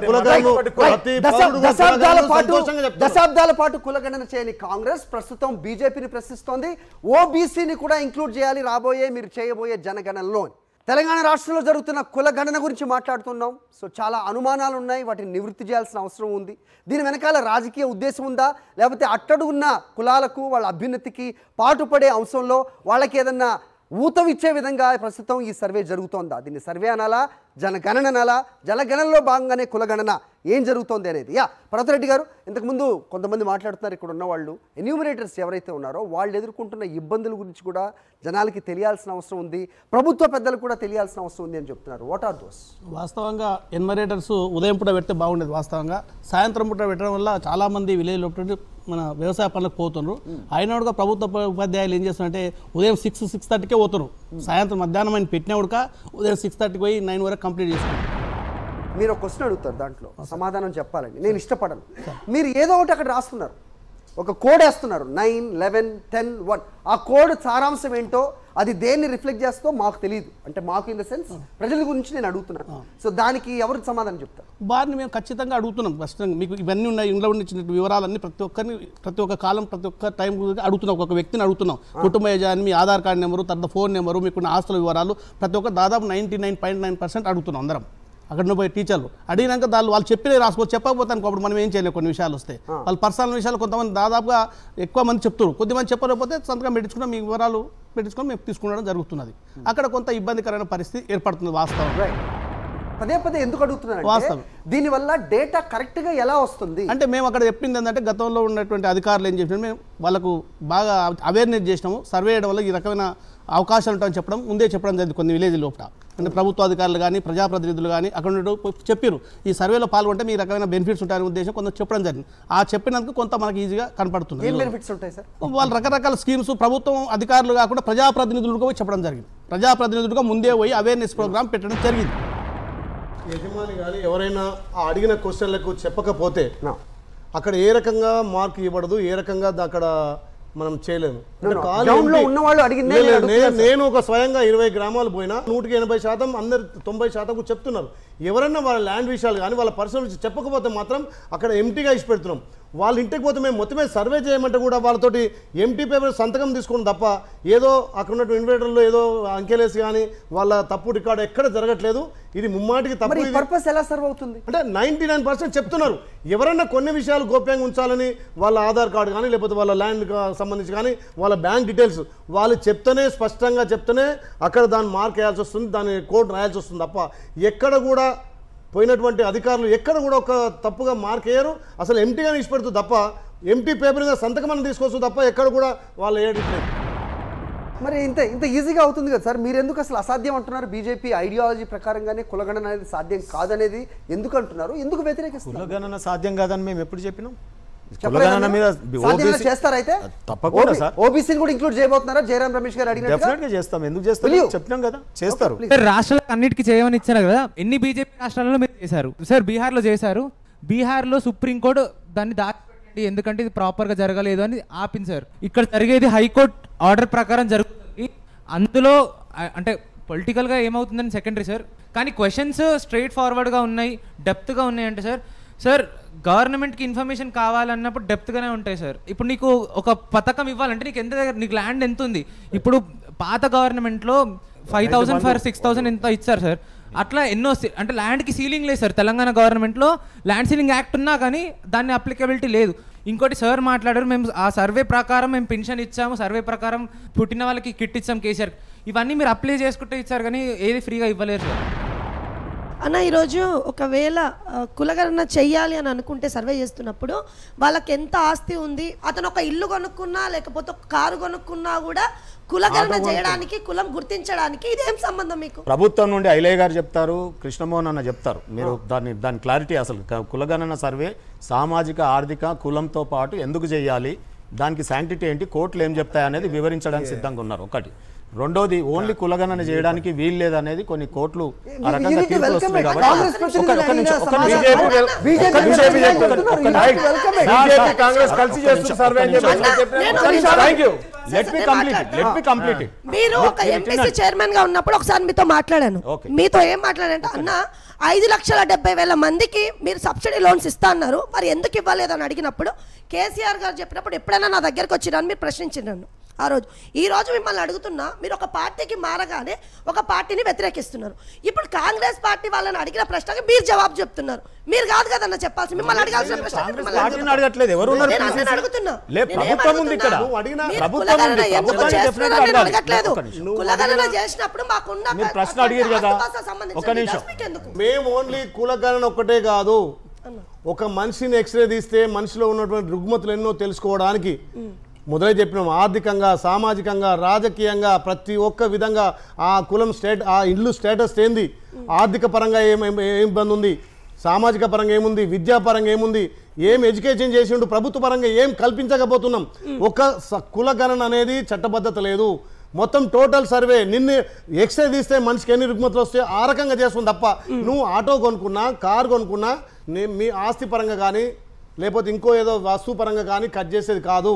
దశాబ్దాల పాటు కులగణన చేయని కాంగ్రెస్ ప్రస్తుతం బీజేపీని ప్రశ్నిస్తోంది. ఓబీసీని కూడా ఇంక్లూడ్ చేయాలి రాబోయే మీరు చేయబోయే జనగణనలో. తెలంగాణ రాష్ట్రంలో జరుగుతున్న కులగణన గురించి మాట్లాడుతున్నాం. సో చాలా అనుమానాలు ఉన్నాయి, వాటిని నివృత్తి చేయాల్సిన అవసరం ఉంది. దీని వెనకాల రాజకీయ ఉద్దేశం ఉందా, లేకపోతే అట్టడుగున్న కులాలకు వాళ్ళ అభ్యున్నతికి పాటుపడే అంశంలో వాళ్ళకి ఏదన్నా ఊతమిచ్చే విధంగా ప్రస్తుతం ఈ సర్వే జరుగుతోందా? దీన్ని సర్వే అనాలా, జనగణన అనాలా? జనగణనలో భాగంగానే కులగణన ఏం జరుగుతోంది అనేది. పర్వతరెడ్డి గారు, ఇంతకుముందు కొంతమంది మాట్లాడుతున్నారు, ఇక్కడ ఉన్న వాళ్ళు ఎన్యూమరేటర్స్ ఎవరైతే ఉన్నారో వాళ్ళు ఎదుర్కొంటున్న ఇబ్బందుల గురించి కూడా జనాలకి తెలియాల్సిన అవసరం ఉంది, ప్రభుత్వ పెద్దలు కూడా తెలియాల్సిన అవసరం ఉంది అని చెప్తున్నారు. What are those? వాస్తవంగా ఎన్యూమరేటర్స్ ఉదయం పూట పెడితే బాగుండేది. వాస్తవంగా సాయంత్రం పూట పెట్టడం వల్ల చాలామంది విలేజ్లో మన వ్యవసాయ పనులకు పోతున్నారు. అయినోడుగా ప్రభుత్వ ఉపాధ్యాయులు ఏం చేస్తున్నారంటే ఉదయం 6-6:30కే పోతున్నారు. సాయంత్రం మధ్యాహ్నం ఆయన పెట్టినోడుక ఉదయం 6:30కి పోయి 9 వరకు కంప్లీట్ చేసుకుంటారు. మీరు ఒక క్వశ్చన్ అడుగుతారు, దాంట్లో సమాధానం చెప్పాలండి. నేను ఇష్టపడను. మీరు ఏదో ఒకటి అక్కడ రాస్తున్నారు, ఒక కోడ్ వేస్తున్నారు 9, 11, 10, 1. ఆ కోడ్ సారాంశం ఏంటో, అది దేన్ని రిఫ్లెక్ట్ చేస్తో మాకు తెలియదు. అంటే మాకు ఇన్ ద సెన్స్ ప్రజల గురించి నేను అడుగుతున్నాను. సో దానికి ఎవరు సమాధానం చెప్తారు? వారిని మేము ఖచ్చితంగా అడుగుతున్నాం. ఖచ్చితంగా మీకు ఇవన్నీ ఉన్నాయి, ఇంట్లో ఉండిన వివరాలన్నీ ప్రతి ఒక్క కాలం, ప్రతి ఒక్క టైం అడుగుతున్నాం. ఒక వ్యక్తిని అడుగుతున్నాం, కుటుంబ యజమాని, మీ ఆధార్ కార్డు నెంబరు, తర్వాత ఫోన్ నెంబరు, మీకున్న ఆస్తుల వివరాలు, ప్రతి ఒక్క దాదాపు 99.9% అడుగుతున్నాం అందరం. అక్కడ పోయి టీచర్లు అడిగినాక వాళ్ళు చెప్పినే రాసుకోవచ్చు. చెప్పకపోతే అప్పుడు మనం ఏం చేయలేము. కొన్ని విషయాలు వస్తాయి, వాళ్ళు పర్సనల్ విషయాలు కొంతమంది దాదాపుగా ఎక్కువ మంది చెప్తారు. కొద్దిమంది చెప్పలేకపోతే సంతకం పెట్టించుకున్నా మీ వివరాలు పెట్టించుకొని మేము తీసుకునడం జరుగుతున్నది. అక్కడ కొంత ఇబ్బందికరమైన పరిస్థితి ఏర్పడుతుంది వాస్తవం. పదే పదే ఎందుకు అడుగుతున్నానంటే వాస్తవం. దీనివల్ల డేటా కరెక్ట్ గా ఎలా వస్తుంది అంటే మేము అక్కడ చెప్పింది ఏంటంటే గతంలో ఉన్నటువంటి అధికారులు ఏం చెప్పినా మేము వాళ్ళకు బాగా అవేర్నెస్ చేసినాము. సర్వే చేయడం వల్ల ఈ రకమైన అవకాశాలు ఉంటాయని చెప్పడం ముందే చెప్పడం జరిగింది కొన్ని విలేజ్ లోపల. అంటే ప్రభుత్వ అధికారులు కానీ ప్రజాప్రతినిధులు కానీ అక్కడ చెప్పారు ఈ సర్వేలో పాల్గొంటే మీ రకమైన బెనిఫిట్స్ ఉంటాయనే ఉద్దేశం కొంత చెప్పడం జరిగింది. ఆ చెప్పినందుకు కొంత మనకి ఈజీగా కనపడుతుంది. ఏం బెనిఫిట్స్ ఉంటాయి సార్? వాళ్ళు రకరకాల స్కీమ్స్ ప్రభుత్వం అధికారులు కాకుండా ప్రజాప్రతినిధులుగా పోయి చెప్పడం జరిగింది. ప్రజాప్రతినిధులుగా ముందే పోయి అవేర్నెస్ ప్రోగ్రామ్ పెట్టడం జరిగింది. యజమాని కానీ ఎవరైనా ఆ అడిగిన క్వశ్చన్లకు చెప్పకపోతే అక్కడ ఏ రకంగా మార్క్ ఇవ్వబడదు, ఏ రకంగా అక్కడ మనం చేయలేము. నేను ఒక స్వయంగా 20 గ్రామాలు పోయినా 180% అందరు 90% చెప్తున్నారు. ఎవరన్నా వాళ్ళ ల్యాండ్ విషయాలు కానీ వాళ్ళ పర్సనల్ విషయం చెప్పకపోతే మాత్రం అక్కడ ఎంటీగా ఇచ్చి పెడుతున్నాం. వాళ్ళ ఇంటికి పోతే మేము మొత్తమే సర్వే చేయమంటే కూడా వాళ్ళతోటి ఎంటీ పేపర్ సంతకం తీసుకోవడం తప్ప ఏదో అక్కడ ఉన్న ఇన్వేటర్లో ఏదో అంకెలేసి కానీ వాళ్ళ తప్పు రికార్డు ఎక్కడ జరగట్లేదు. ఇది ముమ్మాటికి తప్పు. పర్పస్ ఎలా సర్వ్ అవుతుంది అంటే 99% చెప్తున్నారు. ఎవరన్నా కొన్ని విషయాలు గోప్యంగా ఉంచాలని వాళ్ళ ఆధార్ కార్డు కానీ లేకపోతే వాళ్ళ ల్యాండ్ సంబంధించి కానీ వాళ్ళ బ్యాంక్ డీటెయిల్స్ వాళ్ళు చెప్తేనే స్పష్టంగా చెప్తేనే అక్కడ దాన్ని మార్క్ వేయాల్సి వస్తుంది, దాన్ని కోడ్ రాయాల్సి వస్తుంది తప్ప ఎక్కడ కూడా పోయినటువంటి అధికారులు ఎక్కడ కూడా ఒక తప్పుగా మార్క్ వేయరు. అసలు ఎంటీగా ఇచ్చిపెడుతుంది తప్ప ఎంటీ పేపర్ మీద సంతకం అని తీసుకోవచ్చు తప్ప ఎక్కడ కూడా వాళ్ళు వేయట్లేదు. మరి ఇంత ఈజీగా అవుతుంది కదా సార్? మీరు ఎందుకు అసలు అసాధ్యం అంటున్నారు? బీజేపీ ఐడియాలజీ ప్రకారంగానే కులగణన అనేది సాధ్యం కాదనేది ఎందుకు అంటున్నారు? ఎందుకు వ్యతిరేకిస్తున్నారు? కులగణన సాధ్యం కాదని మేము ఎప్పుడు చెప్పినాం? కులగణన మీద చేస్తారైతే తప్పకుండా సార్. ఓబీసీని కూడా ఇంక్లూడ్ చేయబోతున్నారా? జయరాం రమేష్ గారు అడిగినట్టు డెఫినెట్ గా చేస్తాం. ఎందుకు చేస్తాం చెప్తాం కదా, చేస్తారు. రాష్ట్రాలకు అన్నిటికీ చేయమని ఇచ్చారు కదా, ఎన్ని బీజేపీ రాష్ట్రాలలో మీరు చేశారు సార్? బీహార్లో చేశారు. బీహార్లో సుప్రీంకోర్టు దాన్ని దాచిపెట్టండి ఎందుకంటే ఇది ప్రాపర్గా జరగలేదు అని ఆపింది సార్. ఇక్కడ జరిగేది హైకోర్టు ఆర్డర్ ప్రకారం జరుగుతుంది. అందులో అంటే పొలిటికల్గా ఏమవుతుందని సెకండరీ సార్, కానీ క్వశ్చన్స్ స్ట్రైట్ ఫార్వర్డ్గా ఉన్నాయి, డెప్త్గా ఉన్నాయి. అంటే సార్ గవర్నమెంట్కి ఇన్ఫర్మేషన్ కావాలన్నప్పుడు డెప్త్గానే ఉంటాయి సార్. ఇప్పుడు నీకు ఒక పథకం ఇవ్వాలంటే నీకు ఎంత దగ్గర నీకు ల్యాండ్ ఎంత ఉంది? ఇప్పుడు పాత గవర్నమెంట్లో 5,000 ఫర్ 6,000 ఎంత ఇచ్చారు సార్. అట్లా ఎన్నో అంటే ల్యాండ్కి సీలింగ్ లేదు సార్. తెలంగాణ గవర్నమెంట్లో ల్యాండ్ సీలింగ్ యాక్ట్ ఉన్నా కానీ దాన్ని అప్లికబిలిటీ లేదు. ఇంకోటి సార్ మాట్లాడారు, మేము ఆ సర్వే ప్రకారం మేము పెన్షన్ ఇచ్చాము, సర్వే ప్రకారం పుట్టిన వాళ్ళకి కిట్ ఇచ్చాం కేసీఆర్. ఇవన్నీ మీరు అప్లై చేసుకుంటే ఇచ్చారు కానీ ఏది ఫ్రీగా ఇవ్వలేరు సార్. అన్న ఈరోజు ఒకవేళ కులగణన చెయ్యాలి అని అనుకుంటే సర్వే చేస్తున్నప్పుడు వాళ్ళకి ఎంత ఆస్తి ఉంది, అతను ఒక ఇల్లు కొనుక్కున్నా లేకపోతే ఒక కారు కొనుక్కున్నా కూడా కులగణన చేయడానికి కులం గుర్తించడానికి ఇదేం సంబంధం మీకు? ప్రభుత్వం నుండి ఐలయ్య గారు చెప్తారు, కృష్ణమోహన్ అన్న చెప్తారు. మీరు దాని క్లారిటీ అసలు కులగణన సర్వే సామాజిక ఆర్థిక కులంతో పాటు ఎందుకు చేయాలి, దానికి శాంక్టిటీ ఏంటి, కోర్టులు ఏం చెప్తాయి అనేది వివరించడానికి సిద్ధంగా ఉన్నారు. ఒకటి. రెండోది ఓన్లీ కులగణన చేయడానికి వీలు లేదనేది కొన్ని కోర్టులు ఆ రకంగా తీర్పులు వస్తున్నాయి కాబట్టి మీరు ఒక ఎంపీసీ చైర్మన్ గా ఉన్నప్పుడు ఒకసారి మీతో మాట్లాడాను. మీతో ఏం మాట్లాడంటే అన్న 5,70,000 మందికి మీరు సబ్సిడీ లోన్స్ ఇస్తా అన్నారు, మరి ఎందుకు ఇవ్వలేదని అడిగినప్పుడు కేసీఆర్ గారు చెప్పినప్పుడు ఎప్పుడైనా నా దగ్గరకు వచ్చిరని మీరు ప్రశ్నించినాను ఆ రోజు. ఈ రోజు మిమ్మల్ని అడుగుతున్నా, మీరు ఒక పార్టీకి మారగానే ఒక పార్టీని వ్యతిరేకిస్తున్నారు. ఇప్పుడు కాంగ్రెస్ పార్టీ వాళ్ళని అడిగిన ప్రశ్నకి మీరు జవాబు చెప్తున్నారు. మీరు కాదు కదన్న చెప్పాల్సి, మిమ్మల్ని అడగాల్సిన ప్రశ్న కులగణన చేసినప్పుడు మాకున్న ప్రశ్న అడిగారు కదా. ఒక నిమిషం, మేము ఓన్లీ కులగణన ఒక్కటే కాదు, ఒక మనిషిని ఎక్స్రే తీస్తే మనిషిలో ఉన్నటువంటి రుగ్మతులు ఎన్నో తెలుసుకోవడానికి మొదలై చెప్పినాం. ఆర్థికంగా, సామాజికంగా, రాజకీయంగా ప్రతి ఒక్క విధంగా ఆ కులం ఆ ఇల్లు స్టేటస్ ఏంది, ఆర్థిక పరంగా ఏం ఇబ్బంది ఉంది, సామాజిక పరంగా ఏముంది, విద్యాపరంగా ఏముంది, ఏం ఎడ్యుకేషన్ చేసిండు, ప్రభుత్వ పరంగా ఏం కల్పించకపోతున్నాం. ఒక కులగణన అనేది చట్టబద్ధత లేదు. మొత్తం టోటల్ సర్వే నిన్ను ఎక్స్రే తీస్తే మనిషికి ఎన్ని రుగ్మతులు వస్తాయో ఆ రకంగా చేస్తుంది తప్ప నువ్వు ఆటో కొనుక్కున్నా, కారు కొనుక్కున్నా మీ ఆస్తి పరంగా కానీ లేకపోతే ఇంకో ఏదో వస్తువు పరంగా కానీ కట్ చేసేది కాదు.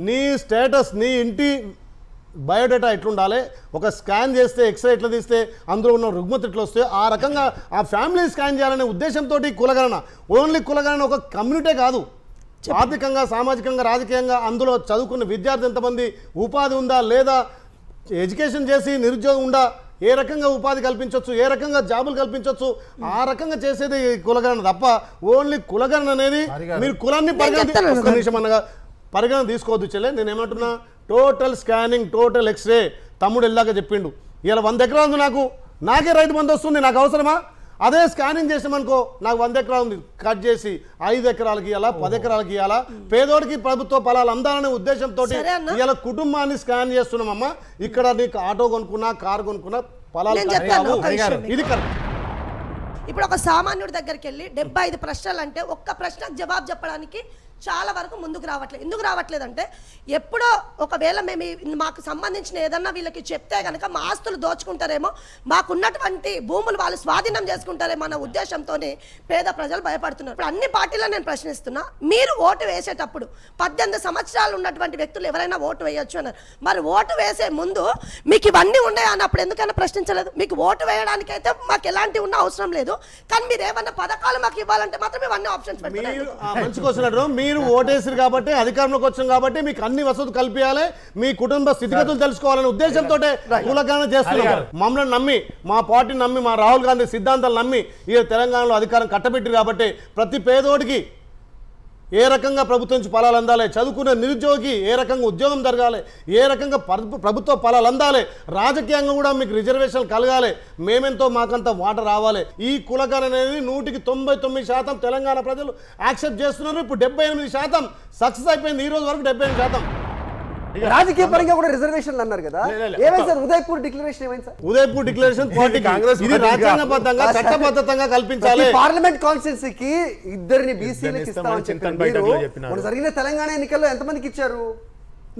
నీ స్టేటస్, నీ ఇంటి బయోడేటా ఎట్లుండాలి, ఒక స్కాన్ చేస్తే ఎక్స్రే ఎట్లా తీస్తే అందులో ఉన్న రుగ్మత ఎట్లా వస్తే ఆ రకంగా ఆ ఫ్యామిలీ స్కాన్ చేయాలనే ఉద్దేశంతో కులగణన. ఓన్లీ కులగణన ఒక కమ్యూనిటీ కాదు, ఆర్థికంగా, సామాజికంగా, రాజకీయంగా అందులో చదువుకున్న విద్యార్థి ఎంతమంది, ఉపాధి ఉందా లేదా, ఎడ్యుకేషన్ చేసి నిరుద్యోగం ఉందా, ఏ రకంగా ఉపాధి కల్పించవచ్చు, ఏ రకంగా జాబులు కల్పించవచ్చు, ఆ రకంగా చేసేది కులగణన తప్ప ఓన్లీ కులగణన అనేది మీరు కులాన్ని పరిగణన తీసుకోవద్దు. చెల్లె నేను ఏమంటున్నా, టోటల్ స్కానింగ్, టోటల్ ఎక్స్రే. తమ్ముడు వెళ్ళాక చెప్పిండు, ఇలా 100 ఎకరాలు ఉంది, నాకే రైతు బంధు వస్తుంది, నాకు అవసరమా? అదే స్కానింగ్ చేసామనుకో నాకు 100 ఎకరాలు ఉంది కట్ చేసి 5 ఎకరాలకి ఇవ్వాలా 10 ఎకరాలకి ఇవ్వాలా పేదోడికి ప్రభుత్వ ఫలాలు అందాలనే ఉద్దేశంతో ఇలా కుటుంబాన్ని స్కాన్ చేస్తున్నామమ్మా. ఇక్కడ నీకు ఆటో కొనుక్కున్నా కారు కొనుక్కున్నా ఫలాలు ఇది కరెక్ట్. ఇప్పుడు ఒక సామాన్యుడి దగ్గరికి వెళ్ళి 75 ప్రశ్నలు అంటే ఒక్క ప్రశ్నకు జవాబు చెప్పడానికి చాలా వరకు ముందుకు రావట్లేదు. ఎందుకు రావట్లేదంటే ఎప్పుడో ఒకవేళ మేము మాకు సంబంధించిన ఏదన్నా వీళ్ళకి చెప్తే కనుక మా ఆస్తులు దోచుకుంటారేమో, మాకున్నటువంటి భూములు వాళ్ళు స్వాధీనం చేసుకుంటారేమో అన్న ఉద్దేశంతోనే పేద ప్రజలు భయపడుతున్నారు. ఇప్పుడు అన్ని పార్టీలను నేను ప్రశ్నిస్తున్నా, మీరు ఓటు వేసేటప్పుడు 18 సంవత్సరాలు ఉన్నటువంటి వ్యక్తులు ఎవరైనా ఓటు వేయొచ్చు అన్నారు. మరి ఓటు వేసే ముందు మీకు ఇవన్నీ ఉన్నాయి అన్నప్పుడు ఎందుకైనా ప్రశ్నించలేదు? మీకు ఓటు వేయడానికి అయితే మాకు ఎలాంటి ఉన్న అవసరం లేదు, కానీ మీరు ఏమన్నా పథకాలు మాకు ఇవ్వాలంటే మాత్రం ఇవన్నీ ఆప్షన్స్ పెట్టారు. మీరు ఓటేసారు కాబట్టి అధికారంలోకి వచ్చాం కాబట్టి మీకు అన్ని వసతులు కల్పించాలి, మీ కుటుంబ స్థితిగతులు తెలుసుకోవాలనే ఉద్దేశంతో కులగణన చేస్తున్నారు. మమ్మల్ని నమ్మి, మా పార్టీని నమ్మి, మా రాహుల్ గాంధీ సిద్ధాంతాలు నమ్మి ఈ తెలంగాణలో అధికారం కట్టబెట్టారు కాబట్టి ప్రతి పేదోడికి ఏ రకంగా ప్రభుత్వం నుంచి ఫలాలు అందాలి, చదువుకునే నిరుద్యోగి ఏ రకంగా ఉద్యోగం జరగాలి, ఏ రకంగా ప్రభుత్వ ఫలాలు అందాలి, రాజకీయంగా కూడా మీకు రిజర్వేషన్లు కలగాలి, మేమెంతో మాకంత వాటర్ రావాలి. ఈ కులగణన అనేది 99% తెలంగాణ ప్రజలు యాక్సెప్ట్ చేస్తున్నారు. ఇప్పుడు 78% సక్సెస్ అయిపోయింది. ఈ రోజు వరకు 78%. రాజకీయ పరంగా కూడా రిజర్వేషన్లు అన్నారు కదా, ఏమైంది సార్? ఉదయపూర్ డిక్లరేషన్ ఏమైంది sir? Udaipur declaration party Congress ఇది రాజ్యాంగబద్ధంగా చట్టబద్ధంగా కల్పించాలి. పార్లమెంట్ కాన్స్టిట్యున్సీకి 2 బీసీలకు ఇస్తామని చెప్పారు. జరిగిన తెలంగాణ ఎన్నికల్లో ఎంతమందికి ఇచ్చారు?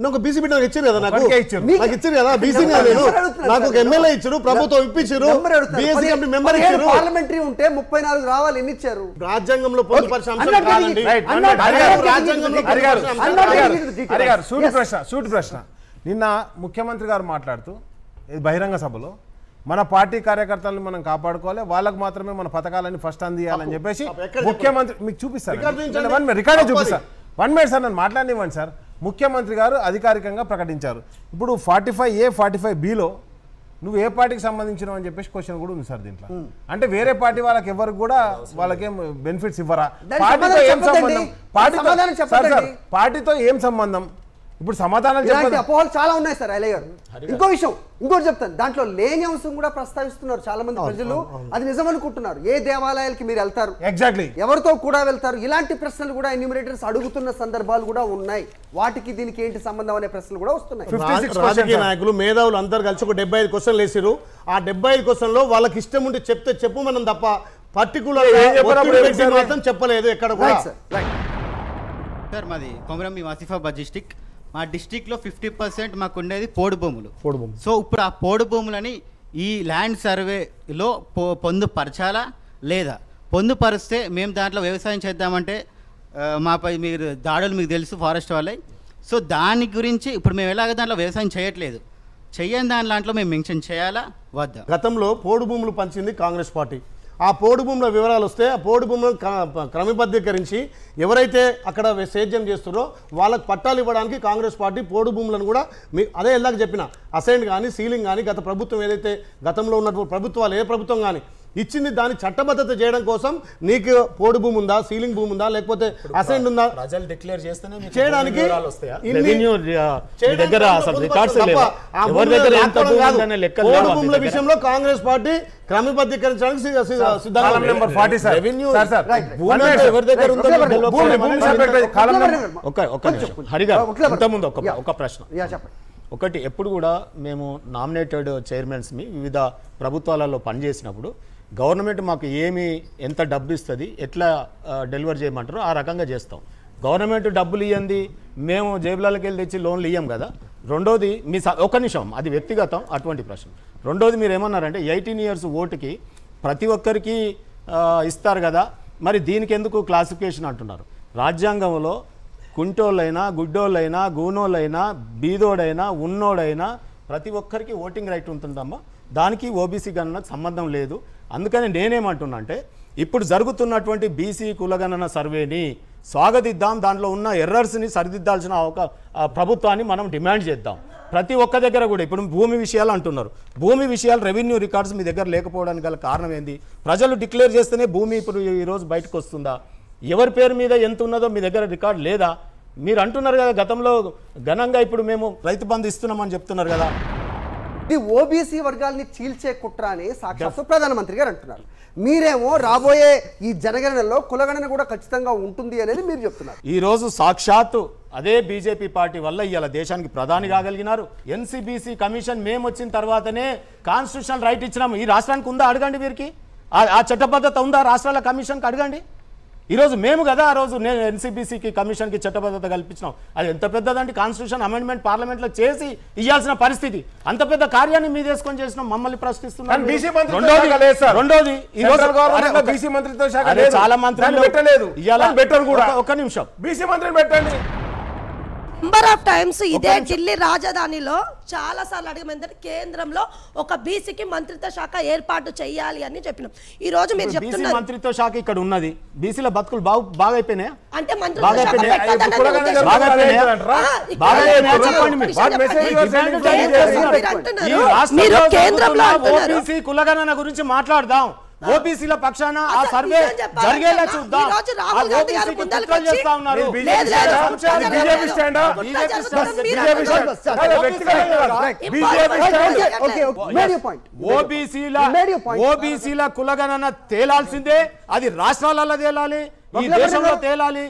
నాకు బీసీ బిడ్డ ఇచ్చారు కదా, నాకు ఇచ్చారు కదా, బీసీ నాకు ఒక ఎమ్మెల్యే ఇచ్చారు, ప్రభుత్వం ఇప్పించారు, మెంబర్ ఇచ్చారు. పార్లమెంటరీ ఉంటే 34 రావాలి, ఎన్ని ఇచ్చారు? రాజ్యాంగంలో పొందుపరిచిన సూటి ప్రశ్న. నిన్న ముఖ్యమంత్రి గారు మాట్లాడుతూ బహిరంగ సభలో మన పార్టీ కార్యకర్తలను మనం కాపాడుకోవాలి, వాళ్ళకు మాత్రమే మన పథకాలని ఫస్ట్ అందియాలని చెప్పేసి ముఖ్యమంత్రి మీకు చూపిస్తారు. రికార్డే చూపిస్తారు. 1 మినిట్ సార్, నన్ను మాట్లాడివ్వండి సార్. ముఖ్యమంత్రి గారు అధికారికంగా ప్రకటించారు. ఇప్పుడు 45A 45Bలో నువ్వు ఏ పార్టీకి సంబంధించినవు అని చెప్పేసి క్వశ్చన్ కూడా ఉంది సార్ దీంట్లో. అంటే వేరే పార్టీ వాళ్ళకి ఎవరికి కూడా వాళ్ళకేం బెనిఫిట్స్ ఇవ్వరా? పార్టీతో ఏం సంబంధం? పార్టీతో ఏం సంబంధం? ఇప్పుడు సమాధానాలు చెప్పండి. అపోహలు చాలా ఉన్నాయి సార్ అయ్య గారు. ఇంకో విషయం ఇంకోటి చెప్తాను, దాంట్లో లేని అంశం కూడా ప్రస్తావిస్తున్నారు చాలా మంది ప్రజలు. అది నిజం అనుకుంటున్నారు. ఏ దేవాలయాలకి మీరు వెళ్తారు, ఎగ్జాక్ట్లీ ఎవరితో కూడా వెళ్తారు, ఇలాంటి ప్రశ్నలు కూడా ఎన్యూమరేటర్స్ అడుగుతున్న సందర్భాలు కూడా ఉన్నాయి. వాటికి దీనికి ఏంటి సంబంధం అనే ప్రశ్నలు కూడా వస్తున్నాయి. రాజకీయ నాయకులు మేధావులు అందరు కలిసి ఒక 75 క్వశ్చన్లు వేసారు. ఆ 75 క్వశ్చన్లో వాళ్ళకి ఇష్టం ఉంటే చెప్తే చెప్పు మనం తప్ప పర్టికులర్ మాత్రం చెప్పలేదు ఎక్కడ కూడా. సార్ మాది కొమరంభీం ఆసిఫాబాద్ డిస్టిక్. మా డిస్టిక్లో 50% మాకు ఉండేది పోడు భూములు. సో ఇప్పుడు ఆ పోడు భూములని ఈ ల్యాండ్ సర్వేలో పొందుపరచాలా లేదా? పొందుపరిస్తే మేము దాంట్లో వ్యవసాయం చేద్దామంటే మాపై మీరు దాడులు మీకు తెలుసు ఫారెస్ట్ వాళ్ళే. సో దాని గురించి ఇప్పుడు మేము ఎలాగ దాంట్లో వ్యవసాయం చేయట్లేదు, చెయ్యని దాంట్లో మేము మెన్షన్ చేయాలా వద్దా? గతంలో పోడు భూములు పంచింది కాంగ్రెస్ పార్టీ. ఆ పోడు భూముల వివరాలు వస్తే ఆ పోడు భూములను క్రమబద్ధీకరించి ఎవరైతే అక్కడ సేద్యం చేస్తున్నారో వాళ్ళకి పట్టాలు ఇవ్వడానికి కాంగ్రెస్ పార్టీ పోడు భూములను కూడా అదే ఇందాక చెప్పిన అసైన్ కానీ సీలింగ్ కానీ గత ప్రభుత్వం ఏదైతే గతంలో ఉన్నటువంటి ప్రభుత్వాలు ఏ ప్రభుత్వం కానీ ఇచ్చింది దాన్ని చట్టబద్ధత చేయడం కోసం నీకు పోడు భూమి ఉందా, సీలింగ్ భూమి ఉందా, లేకపోతే అసైన్ ఉందా ప్రజలు డిక్లేర్ చేస్తేనే చేయడానికి పోడు భూముల విషయంలో కాంగ్రెస్ పార్టీ క్రమబద్ధీకరించడానికి ఒక ప్రశ్న. ఒకటి, ఎప్పుడు కూడా మేము నామినేటెడ్ చైర్మన్స్ని వివిధ ప్రభుత్వాలలో పనిచేసినప్పుడు గవర్నమెంట్ మాకు ఎంత డబ్బు ఇస్తుంది, ఎట్లా డెలివర్ చేయమంటారో ఆ రకంగా చేస్తాం. గవర్నమెంట్ డబ్బులు ఇవ్వండి మేము జేబులకి వెళ్ళి తెచ్చి లోన్లు ఇవ్వం కదా. రెండోది ఒక నిమిషం, అది వ్యక్తిగతం అటువంటి ప్రశ్న. రెండోది మీరు ఏమన్నారంటే 18 years ఓటుకి ప్రతి ఒక్కరికి ఇస్తారు కదా, మరి దీనికి ఎందుకు క్లాసిఫికేషన్ అంటున్నారు? రాజ్యాంగంలో కుంటోళ్ళైనా గుడ్డోళ్ళైనా గూనోళ్ళైనా బీదోడైనా ఉన్నోడైనా ప్రతి ఒక్కరికి ఓటింగ్ రైట్ ఉంటుందమ్మా. దానికి ఓబీసీ గణనకు సంబంధం లేదు. అందుకని నేనేమంటున్నా అంటే ఇప్పుడు జరుగుతున్నటువంటి బీసీ కులగణన సర్వేని స్వాగతిద్దాం, దాంట్లో ఉన్న ఎర్రర్స్ని సరిదిద్దాల్సిన ప్రభుత్వాన్ని మనం డిమాండ్ చేద్దాం. ప్రతి ఒక్క దగ్గర కూడా ఇప్పుడు భూమి విషయాలు అంటున్నారు. భూమి విషయాలు రెవెన్యూ రికార్డ్స్ మీ దగ్గర లేకపోవడానికి గల కారణం ఏంది? ప్రజలు డిక్లేర్ చేస్తేనే భూమి ఇప్పుడు ఈరోజు బయటకు వస్తుందా? ఎవరి పేరు మీద ఎంత ఉన్నదో మీ దగ్గర రికార్డు లేదా? మీరు అంటున్నారు కదా గతంలో ఘనంగా ఇప్పుడు మేము రైతు బంధు ఇస్తున్నామని చెప్తున్నారు కదా. ఇది ఓబీసీ వర్గాల్ని చీల్చే కుట్ర అని సాక్షాత్తు ప్రధానమంత్రి గారు అంటున్నారు. మీరేమో రాబోయే ఈ జనగణనలో కులగణన కూడా ఖచ్చితంగా ఉంటుంది అనేది మీరు చెప్తున్నారు. ఈ రోజు సాక్షాత్తు అదే బీజేపీ పార్టీ వల్ల ఇవాళ దేశానికి ప్రధాని కాగలిగినారు. ఎన్సీబీసీ కమిషన్ మేము వచ్చిన తర్వాతనే కాన్స్టిట్యూషనల్ రైట్ ఇచ్చినాము. ఈ రాష్ట్రానికి ఉందా అడగండి, వీరికి ఆ చట్టబద్ధత ఉందా రాష్ట్రాల కమిషన్కి అడగండి. ఈరోజు మేము కదా ఆ రోజు నేను ఎన్సీబీసీకి కమిషన్కి చట్టబద్ధత కల్పించినాం. అది ఎంత పెద్దదంటే కాన్స్టిట్యూషన్ అమెండ్మెంట్ పార్లమెంట్లో చేసి ఇవ్వాల్సిన పరిస్థితి. అంత పెద్ద కార్యాన్ని మీద వేసుకొని చేసినాం, మమ్మల్ని ప్రశ్నిస్తున్నాం. రెండోది చాలా మంత్రులు ఒక్క నిమిషం బీసీ మంత్రిని పెట్టండి. నెంబర్ ఆఫ్ టైమ్స్ ఇదే ఢిల్లీ రాజధానిలో చాలా సార్లు అడిగమంటే కేంద్రంలో ఒక బీసీకి మంత్రిత్వ శాఖ ఏర్పాటు చేయాలి అని చెప్పినాం. ఈ రోజు మీరు చెప్తున్నారు మంత్రిత్వ శాఖ ఇక్కడ ఉన్నది, బీసీల బతుకులు బాగా అయిపోయినాయి. అంటే ఓబీసీ కులగణన గురించి మాట్లాడదాం. ఓబీసీల పక్షాన ఆ సర్వే జరిగేలా చూద్దాం. ఓబీసీల కులగణన తేలాల్సిందే, అది రాష్ట్రాలలో తేలాలి, ఈ దేశంలో తేలాలి.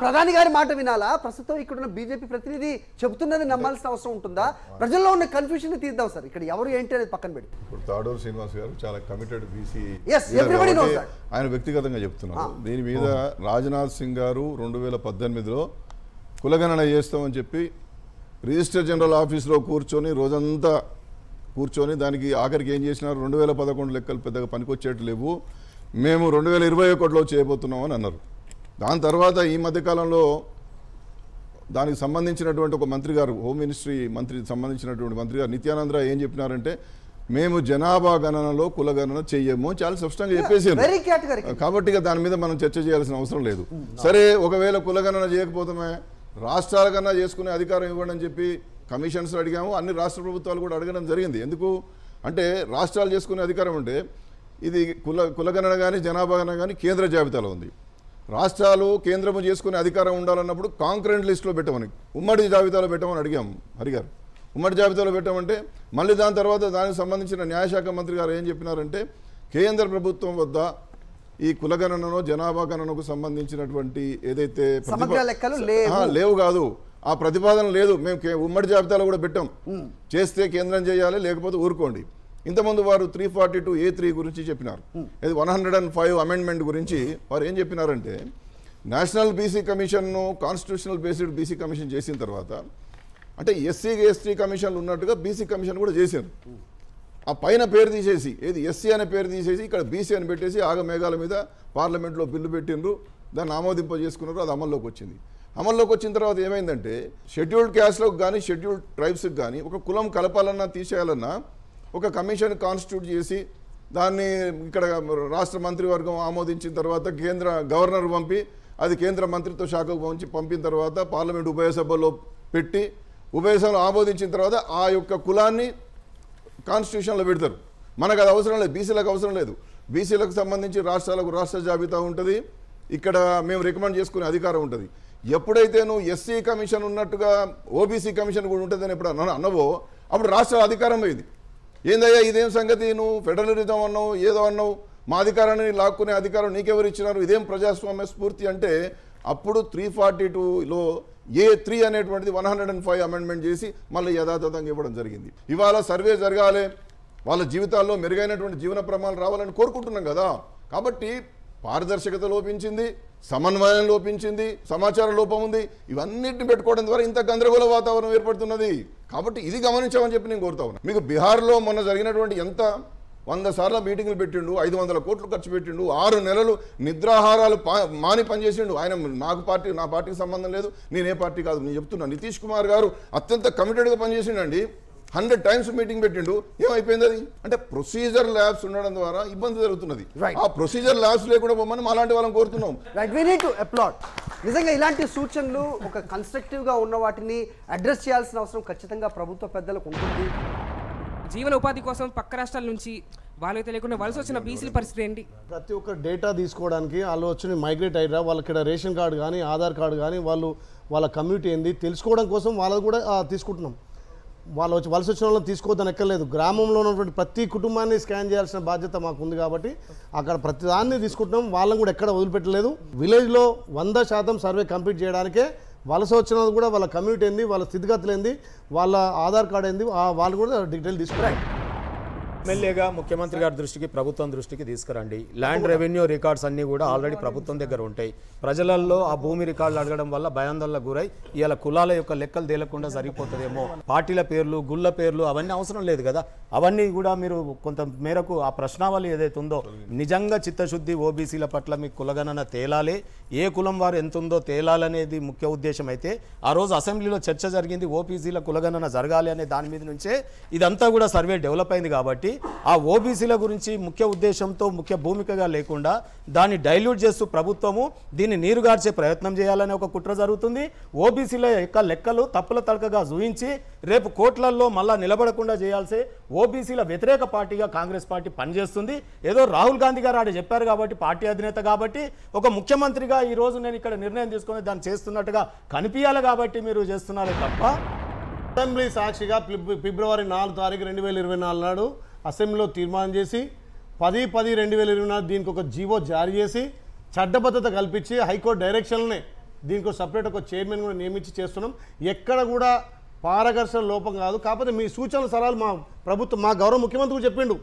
ప్రధాని గారి మాట వినాలా? ప్రస్తుతం ఇక్కడ ఉన్న బీజేపీ ప్రతినిధి చెబుతున్నది నమ్మాల్సిన అవసరం ఉంటుందా? ప్రజల్లో ఉన్న కన్ఫ్యూజన్ తీద్దాం సార్. ఇక్కడ ఎవరు ఏంటి అనేది పక్కన పెట్టి, ఇప్పుడు తాడూరు శ్రీనివాస్ గారు చాలా కమిటెడ్ బీసీ, ఆయన వ్యక్తిగతంగా చెప్తున్నారు. దీని మీద రాజ్నాథ్ సింగ్ గారు 2018లో కులగణన చేస్తామని చెప్పి రిజిస్టర్ జనరల్ ఆఫీస్లో కూర్చొని రోజంతా కూర్చొని దానికి ఆఖరికి ఏం చేసినారు, 2011 లెక్కలు పెద్దగా పనికొచ్చేట్టు లేవు, మేము 2021లో చేయబోతున్నామని అన్నారు. దాని తర్వాత ఈ మధ్యకాలంలో దానికి సంబంధించినటువంటి ఒక మంత్రి గారు, హోమ్ మినిస్ట్రీ మంత్రి సంబంధించినటువంటి మంత్రి గారు నిత్యానంద ఏం చెప్పినారంటే, మేము జనాభా గణనలో కులగణన చెయ్యము చాలా స్పష్టంగా చెప్పేసారు. కాబట్టి ఇక దాని మీద మనం చర్చ చేయాల్సిన అవసరం లేదు. సరే, ఒకవేళ కులగణన చేయకపోతే రాష్ట్రాల కన్నా చేసుకునే అధికారం ఇవ్వండి అని చెప్పి కమిషన్స్ అడిగాము. అన్ని రాష్ట్ర ప్రభుత్వాలు కూడా అడగడం జరిగింది. ఎందుకు అంటే రాష్ట్రాలు చేసుకునే అధికారం అంటే ఇది కులగణన కానీ జనాభా గణన కానీ కేంద్ర జాబితాలో ఉంది. రాష్ట్రాలు కేంద్రము చేసుకునే అధికారం ఉండాలన్నప్పుడు కాంకరెంట్ లిస్టులో పెట్టమని, ఉమ్మడి జాబితాలో పెట్టమని అడిగాము. హరిగారు ఉమ్మడి జాబితాలో పెట్టమంటే మళ్ళీ దాని తర్వాత దానికి సంబంధించిన న్యాయశాఖ మంత్రి గారు ఏం చెప్పినారంటే, కేంద్ర ప్రభుత్వం వద్ద ఈ కులగణనలో జనాభా గణనకు సంబంధించినటువంటి ఏదైతే లేవు కాదు, ఆ ప్రతిపాదన లేదు, మేము ఉమ్మడి జాబితాలో కూడా పెట్టాం, చేస్తే కేంద్రం చేయాలి, లేకపోతే ఊరుకోండి. ఇంతకుముందు వారు 342A3 గురించి చెప్పినారు. ఇది 105 అమెండ్మెంట్ గురించి వారు ఏం చెప్పినారంటే, నేషనల్ బీసీ కమిషన్ను కాన్స్టిట్యూషనల్ బేస్డ్ బీసీ కమిషన్ చేసిన తర్వాత అంటే ఎస్సీ ఎస్టీ కమిషన్లు ఉన్నట్టుగా బీసీ కమిషన్ కూడా చేశారు. ఆ పైన పేరు తీసేసి ఏది ఎస్సీ అనే పేరు తీసేసి ఇక్కడ బీసీ అని పెట్టేసి ఆగమేఘాల మీద పార్లమెంట్లో బిల్లు పెట్టినరు, దాన్ని ఆమోదింపజేసుకున్నారు. అది అమల్లోకి వచ్చింది. అమల్లోకి వచ్చిన తర్వాత ఏమైందంటే, షెడ్యూల్డ్ క్యాస్ట్లకు కానీ షెడ్యూల్డ్ ట్రైబ్స్కి కానీ ఒక కులం కలపాలన్నా తీసేయాలన్నా ఒక కమిషన్ కాన్స్టిట్యూట్ చేసి దాన్ని ఇక్కడ రాష్ట్ర మంత్రివర్గం ఆమోదించిన తర్వాత కేంద్ర గవర్నర్ పంపి అది కేంద్ర మంత్రిత్వ శాఖకు పంపిన తర్వాత పార్లమెంట్ ఉభయ సభలో పెట్టి ఉభయ సభలో ఆమోదించిన తర్వాత ఆ యొక్క కులాన్ని కాన్స్టిట్యూషన్లో పెడతారు. మనకు అది అవసరం లేదు, బీసీలకు అవసరం లేదు. బీసీలకు సంబంధించి రాష్ట్రాలకు రాష్ట్ర జాబితా ఉంటుంది, ఇక్కడ మేము రికమెండ్ చేసుకునే అధికారం ఉంటుంది. ఎప్పుడైతే నువ్వు ఎస్సీ కమిషన్ ఉన్నట్టుగా ఓబీసీ కమిషన్ కూడా ఉంటుందని ఎప్పుడు అన్నవో అప్పుడు రాష్ట్ర అధికారం పోయింది. ఏందయ్యా ఇదేం సంగతి, నువ్వు ఫెడరలిజం అన్నావు, ఏదో అన్నావు, మా అధికారాన్ని లాక్కునే అధికారం నీకెవరు ఇచ్చినారు, ఇదేం ప్రజాస్వామ్య స్ఫూర్తి అంటే అప్పుడు 342లో A3 అనేటువంటిది 105 అమెండ్మెంట్ చేసి మళ్ళీ యథాతథంగా ఇవ్వడం జరిగింది. ఇవాళ సర్వే జరగాలి, వాళ్ళ జీవితాల్లో మెరుగైనటువంటి జీవన ప్రమాణాలు రావాలని కోరుకుంటున్నాం కదా. కాబట్టి పారదర్శకత లోపించింది, సమన్వయం లోపించింది, సమాచార లోపం ఉంది. ఇవన్నిటిని పెట్టుకోవడం ద్వారా ఇంత గందరగోళ వాతావరణం ఏర్పడుతున్నది. కాబట్టి ఇది గమనించామని చెప్పి నేను కోరుతా ఉన్నా. మీకు బీహార్లో మొన్న జరిగినటువంటి ఎంత 100 సార్లు మీటింగ్లు పెట్టిండు, 500 కోట్లు ఖర్చు పెట్టిండు, 6 నెలలు నిద్రాహారాలు మాని పనిచేసిండు. ఆయన నా పార్టీకి సంబంధం లేదు, నేనే పార్టీ కాదు, నేను చెప్తున్నా. నితీష్ కుమార్ గారు అత్యంత కమిటెడ్గా పనిచేసిండండి. 100 టైమ్స్ మీటింగ్ పెట్టిండు. ఏమైపోయింది అది అంటే ప్రొసీజర్ ల్యాబ్స్ ఉండడం ద్వారా ఇబ్బంది జరుగుతున్నది. ఆ ప్రొసీజర్ ల్యాబ్స్ లేకుండా పోమని అలాంటి వాళ్ళని కోరుతున్నాం. నిజంగా ఇలాంటి సూచనలు ఒక కన్స్ట్రక్టివ్గా ఉన్న వాటిని అడ్రస్ చేయాల్సిన అవసరం ఖచ్చితంగా ప్రభుత్వ పెద్దలకు ఉంటుంది. జీవన ఉపాధి కోసం పక్క రాష్ట్రాల నుంచి వాళ్ళకి తెలియకుండా వలస వచ్చిన బీసీల పరిస్థితి ఏంటి? ప్రతి ఒక్క డేటా తీసుకోవడానికి వాళ్ళు వచ్చి మైగ్రేట్ అయ్యారా, వాళ్ళకి ఇక్కడ రేషన్ కార్డు కానీ ఆధార్ కార్డు కానీ వాళ్ళ కమ్యూనిటీ ఏంది తెలుసుకోవడం కోసం వాళ్ళది కూడా తీసుకుంటున్నాం. వాళ్ళు వచ్చి వలస వచ్చిన వాళ్ళని తీసుకోవద్దని ఎక్కర్లేదు. గ్రామంలో ఉన్నటువంటి ప్రతి కుటుంబాన్ని స్కాన్ చేయాల్సిన బాధ్యత మాకు ఉంది కాబట్టి అక్కడ ప్రతి దాన్ని తీసుకుంటున్నాం. వాళ్ళని కూడా ఎక్కడ వదిలిపెట్టలేదు. విలేజ్లో 100% సర్వే కంప్లీట్ చేయడానికే వలస వచ్చిన కూడా వాళ్ళ కమ్యూనిటీ ఏంది, వాళ్ళ స్థితిగతులు ఏంది, వాళ్ళ ఆధార్ కార్డు ఏంది, వాళ్ళు కూడా డీటెయిల్ తీసుకురాయి. ఎమ్మెల్యేగా ముఖ్యమంత్రి గారి దృష్టికి, ప్రభుత్వం దృష్టికి తీసుకురండి. ల్యాండ్ రెవెన్యూ రికార్డ్స్ అన్నీ కూడా ఆల్రెడీ ప్రభుత్వం దగ్గర ఉంటాయి. ప్రజలలో ఆ భూమి రికార్డులు అడగడం వల్ల భయాందోళనకు గురై ఇవాళ కులాల యొక్క లెక్కలు తేలకుండా సరిపోతుందేమో, పార్టీల పేర్లు, గుళ్ళ పేర్లు అవన్నీ అవసరం లేదు కదా. అవన్నీ కూడా మీరు కొంత మేరకు ఆ ప్రశ్నావళి ఏదైతే ఉందో నిజంగా చిత్తశుద్ధి ఓబీసీల పట్ల మీకు కులగణన తేలాలి, ఏ కులం వారు ఎంత ఉందో తేలాలనేది ముఖ్య ఉద్దేశం అయితే ఆ రోజు అసెంబ్లీలో చర్చ జరిగింది. ఓబీసీల కులగణన జరగాలి అనే దాని మీద నుంచే ఇదంతా కూడా సర్వే డెవలప్ అయింది. కాబట్టి ఆ ఓబీసీల గురించి ముఖ్య ఉద్దేశంతో ముఖ్య భూమికగా లేకుండా దాన్ని డైల్యూట్ చేస్తూ ప్రభుత్వము దీన్ని నీరుగార్చే ప్రయత్నం చేయాలనే ఒక కుట్ర జరుగుతుంది. ఓబీసీల యొక్క లెక్కలు తప్పుల తడకగా చూయించి రేపు కోట్లల్లో మళ్ళా నిలబడకుండా చేయాల్సే ఓబీసీల వ్యతిరేక పార్టీగా కాంగ్రెస్ పార్టీ పనిచేస్తుంది. ఏదో రాహుల్ గాంధీ గారు ఆడ చెప్పారు కాబట్టి, పార్టీ అధినేత కాబట్టి, ఒక ముఖ్యమంత్రిగా ఈ రోజు నేను ఇక్కడ నిర్ణయం తీసుకొని దాన్ని చేస్తున్నట్టుగా కనిపించాలి కాబట్టి మీరు చేస్తున్నారే తప్ప. అసెంబ్లీ సాక్షిగా ఫిబ్రవరి 4 తారీఖు 2024 నాడు అసెంబ్లీలో తీర్మానం చేసి 10/10/2024 దీనికి ఒక జీవో జారీ చేసి చట్టబద్ధత కల్పించి హైకోర్టు డైరెక్షన్లనే దీనికి సపరేట్ ఒక చైర్మన్ కూడా నియమించి చేస్తున్నాం. ఎక్కడ కూడా పారదర్శక లోపం కాదు. కాకపోతే మీ సూచనల సలహాలు మా ప్రభుత్వం, మా గౌరవ ముఖ్యమంత్రి కూడా చెప్పిండు,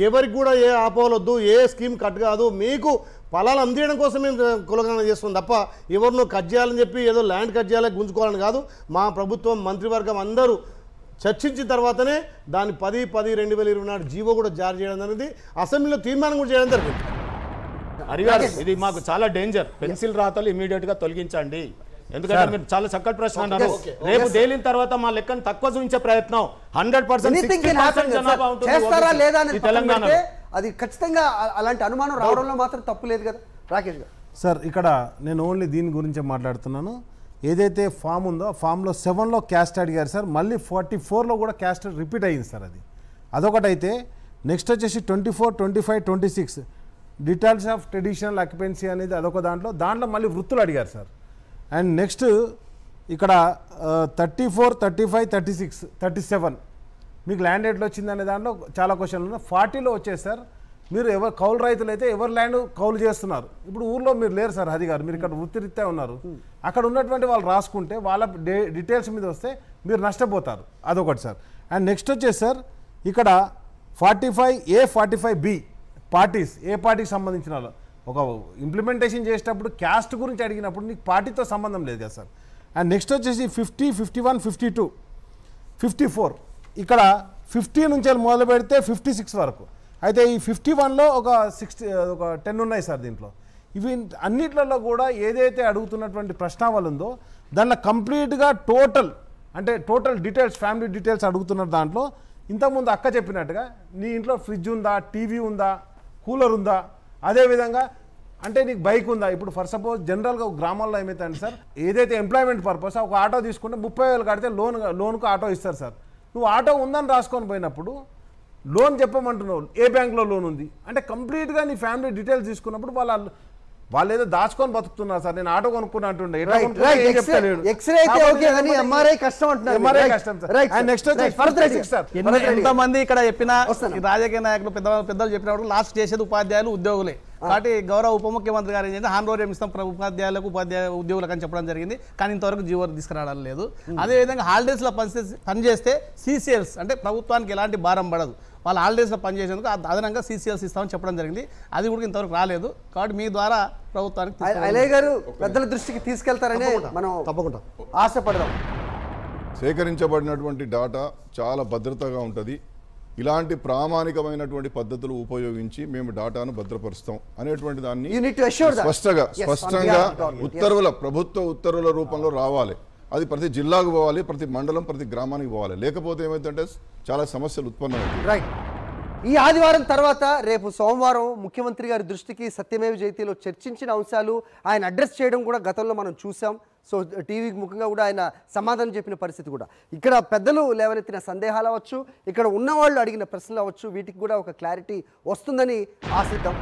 ఎవరికి కూడా ఏ ఆపోవలొద్దు, ఏ స్కీమ్ కట్ కాదు, మీకు ఫలాలు అందించడం కోసం మేము కులగణన చేస్తున్నాం తప్ప ఎవరినో కట్ చేయాలని చెప్పి ఏదో ల్యాండ్ కట్ చేయాలని గుంజుకోవాలని కాదు. మా ప్రభుత్వం, మంత్రివర్గం అందరూ చర్చించిన తర్వాతనే దాన్ని 10/10/2024 జీవో కూడా జారీ చేయడం అనేది అసెంబ్లీలో తీర్మానం కూడా చేయడం జరిగింది. హరిగారు, ఇది మాకు చాలా డేంజర్. పెన్సిల్ రాతలు ఇమీడియట్ గా తొలగించండి. ఎందుకంటే మీరు చాలా చక్కటి ప్రశ్న అన్నారు. రేపు తేలిన తర్వాత మా లెక్కను తక్కువ చూపించే ప్రయత్నం 100% జనాభా ఉంటుంది తెలంగాణ. అది ఖచ్చితంగా అలాంటి అనుమానం రావడంలో మాత్రం తప్పు లేదు కదా రాకేష్ గారు. సార్, ఇక్కడ నేను ఓన్లీ దీని గురించే మాట్లాడుతున్నాను. ఏదైతే ఫామ్ ఉందో ఫామ్లో 7లో క్యాస్ట్ అడిగారు సార్, మళ్ళీ 44లో కూడా క్యాస్ట్ రిపీట్ అయ్యింది సార్. అదొకటైతే నెక్స్ట్ వచ్చేసి 24, 25, 26 డీటెయిల్స్ ఆఫ్ ట్రెడిషనల్ ఆక్యుపెన్సీ అనేది అదొక దాంట్లో మళ్ళీ వృత్తులు అడిగారు సార్. అండ్ నెక్స్ట్ ఇక్కడ 34, 35, 36, 37 మీకు ల్యాండ్ ఎట్లా వచ్చిందనే దాంట్లో చాలా క్వశ్చన్లు ఉన్నాయి. 40లో వచ్చేది సార్, మీరు ఎవరు కౌలు రైతులు అయితే ఎవరు ల్యాండ్ కౌలు చేస్తున్నారు. ఇప్పుడు ఊర్లో మీరు లేరు సార్ హరి గారు, మీరు ఇక్కడ వృత్తిరీత్యా ఉన్నారు. అక్కడ ఉన్నటువంటి వాళ్ళు రాసుకుంటే వాళ్ళ డీటెయిల్స్ మీద వస్తే మీరు నష్టపోతారు. అదొకటి సార్. అండ్ నెక్స్ట్ వచ్చేసి సార్ ఇక్కడ 45A, 45B పార్టీస్, ఏ పార్టీకి సంబంధించిన వాళ్ళు ఒక ఇంప్లిమెంటేషన్ చేసేటప్పుడు క్యాస్ట్ గురించి అడిగినప్పుడు నీకు పార్టీతో సంబంధం లేదు కదా సార్. అండ్ నెక్స్ట్ వచ్చేసి 50, 51, 52, 54 ఇక్కడ 50 నుంచి మొదలు పెడితే 56 వరకు. అయితే ఈ 51లో ఒక 10 ఉన్నాయి సార్. దీంట్లో ఇవి అన్నిట్లలో కూడా ఏదైతే అడుగుతున్నటువంటి ప్రశ్నావళి ఉందో దాంట్లో కంప్లీట్గా టోటల్ డీటెయిల్స్, ఫ్యామిలీ డీటెయిల్స్ అడుగుతున్నారు. దాంట్లో ఇంతకుముందు అక్క చెప్పినట్టుగా నీ ఇంట్లో ఫ్రిడ్జ్ ఉందా, టీవీ ఉందా, కూలర్ ఉందా, అదేవిధంగా అంటే నీకు బైక్ ఉందా. ఇప్పుడు ఫర్ సపోజ్ జనరల్గా గ్రామాల్లో ఏమవుతుంది సార్, ఏదైతే ఎంప్లాయ్మెంట్ పర్పస్ ఒక ఆటో తీసుకుంటే 30,000 కడితే లోన్కు ఆటో ఇస్తారు సార్. నువ్వు ఆటో ఉందని రాసుకొని పోయినప్పుడు లోన్ చెప్పమంటున్నావు, ఏ బ్యాంక్లో లోన్ ఉంది అంటే కంప్లీట్గా నీ ఫ్యామిలీ డీటెయిల్స్ తీసుకున్నప్పుడు వాళ్ళు ఏదో దాచుకొని బతుకుతున్నారు సార్. నేను ఆటో కొనుక్కున్నా అంటుండే, ఎంతమంది ఇక్కడ చెప్పినా రాజకీయ నాయకులు పెద్దలు చెప్పినప్పుడు లాస్ట్ చేసేది ఉపాధ్యాయులు, ఉద్యోగులే. కాబట్టి గౌరవ ఉప ముఖ్యమంత్రి గారు ఏం చేస్తే హానోరియం ఇస్తాం ఉపాధ్యాయులకు, ఉద్యోగులకు అని చెప్పడం జరిగింది. కానీ ఇంతవరకు జీవో తీసుకురావడం లేదు. అదేవిధంగా హాలిడేస్లో పనిచేస్తే సీసీఎల్స్ అంటే ప్రభుత్వానికి ఎలాంటి భారం పడదు. వాళ్ళు హాలిడేస్లో పనిచేసేందుకు అదనంగా సీసీఎల్స్ ఇస్తామని చెప్పడం జరిగింది. అది కూడా ఇంతవరకు రాలేదు. కాబట్టి మీ ద్వారా ప్రభుత్వానికి అలయ్ గారు పెద్దల దృష్టికి తీసుకెళ్తారని మనం తప్పకుండా ఆశపడదాం. సేకరించబడినటువంటి డాటా చాలా భద్రతగా ఉంటుంది. ఇలాంటి ప్రామాణికమైనటువంటి పద్ధతులు ఉపయోగించి మేము డాటాను భద్రపరుస్తాం అనేటువంటి దాన్ని స్పష్టంగా ప్రభుత్వ ఉత్తర్వుల రూపంలో రావాలి. అది ప్రతి జిల్లాకు పోవాలి, ప్రతి మండలం, ప్రతి గ్రామానికి పోవాలి. లేకపోతే ఏమైందంటే చాలా సమస్యలు ఉత్పన్నమవుతాయి. ఈ ఆదివారం తర్వాత రేపు సోమవారం ముఖ్యమంత్రి గారి దృష్టికి సత్యమేవ జయతేలో చర్చించిన అంశాలు ఆయన అడ్రస్ చేయడం కూడా గతంలో మనం చూసాం. సో టీవీకి ముఖ్యంగా కూడా ఆయన సమాధానం చెప్పిన పరిస్థితి కూడా, ఇక్కడ పెద్దలు లేవనెత్తిన సందేహాలు అవ్వచ్చు, ఇక్కడ ఉన్నవాళ్ళు అడిగిన ప్రశ్నలు అవ్వచ్చు, వీటికి కూడా ఒక క్లారిటీ వస్తుందని ఆశిద్దాం.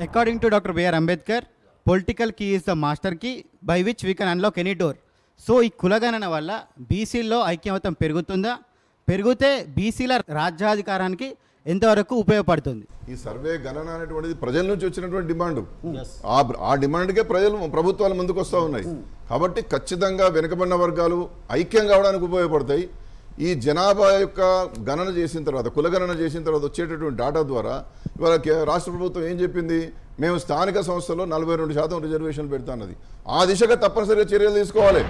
According to doctor BR Ambedkar, political key is the master key by which we can unlock any door. So ఈ కులగణన వల్ల బీసీల్లో ఐక్యమత్యం పెరుగుతుందా, పెరిగితే బీసీల రాజ్యాధికారానికి ఎంతవరకు ఉపయోగపడుతుంది? ఈ సర్వే గణన అనేటువంటిది ప్రజల నుంచి వచ్చినటువంటి డిమాండ్. ఆ డిమాండ్కే ప్రభుత్వాలు ముందుకు వస్తూ ఉన్నాయి. కాబట్టి ఖచ్చితంగా వెనుకబడిన వర్గాలు ఐక్యం కావడానికి ఉపయోగపడతాయి. ఈ జనాభా యొక్క గణన చేసిన తర్వాత, కులగణన చేసిన తర్వాత వచ్చేటటువంటి డాటా ద్వారా ఇవాళ రాష్ట్ర ప్రభుత్వం ఏం చెప్పింది, మేము స్థానిక సంస్థల్లో 42% రిజర్వేషన్లు పెడతాన్నది. ఆ దిశగా తప్పనిసరిగా చర్యలు తీసుకోవాలి.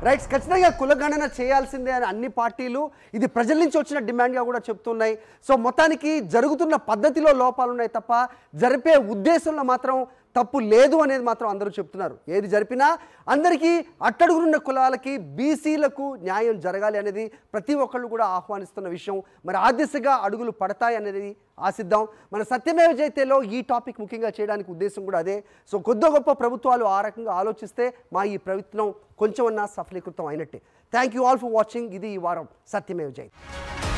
రైట్స్, ఖచ్చితంగా కులగణన చేయాల్సిందే అని అన్ని పార్టీలు ఇది ప్రజల నుంచి వచ్చిన డిమాండ్గా కూడా చెప్తున్నాయి. సో మొత్తానికి జరుగుతున్న పద్ధతిలో లోపాలు ఉన్నాయి తప్ప జరిపే ఉద్దేశంలో మాత్రం తప్పు లేదు అనేది మాత్రం అందరూ చెప్తున్నారు. ఏది జరిపినా అందరికీ అట్టడుగునున్న కులాలకి బీసీలకు న్యాయం జరగాలి అనేది ప్రతి ఒక్కళ్ళు కూడా ఆహ్వానిస్తున్న విషయం. మరి ఆ దిశగా అడుగులు పడతాయి అనేది ఆశిద్దాం. మన సత్యమేవ జయతేలో ఈ టాపిక్ ముఖ్యంగా చేయడానికి ఉద్దేశం కూడా అదే. సో కొద్ది గొప్ప ప్రభుత్వాలు ఆ రకంగా ఆలోచిస్తే మా ఈ ప్రయత్నం కొంచెమన్నా సఫలీకృతం అయినట్టే. Thank you all for watching. ఇది ఈ వారం సత్యమేవ జయతే.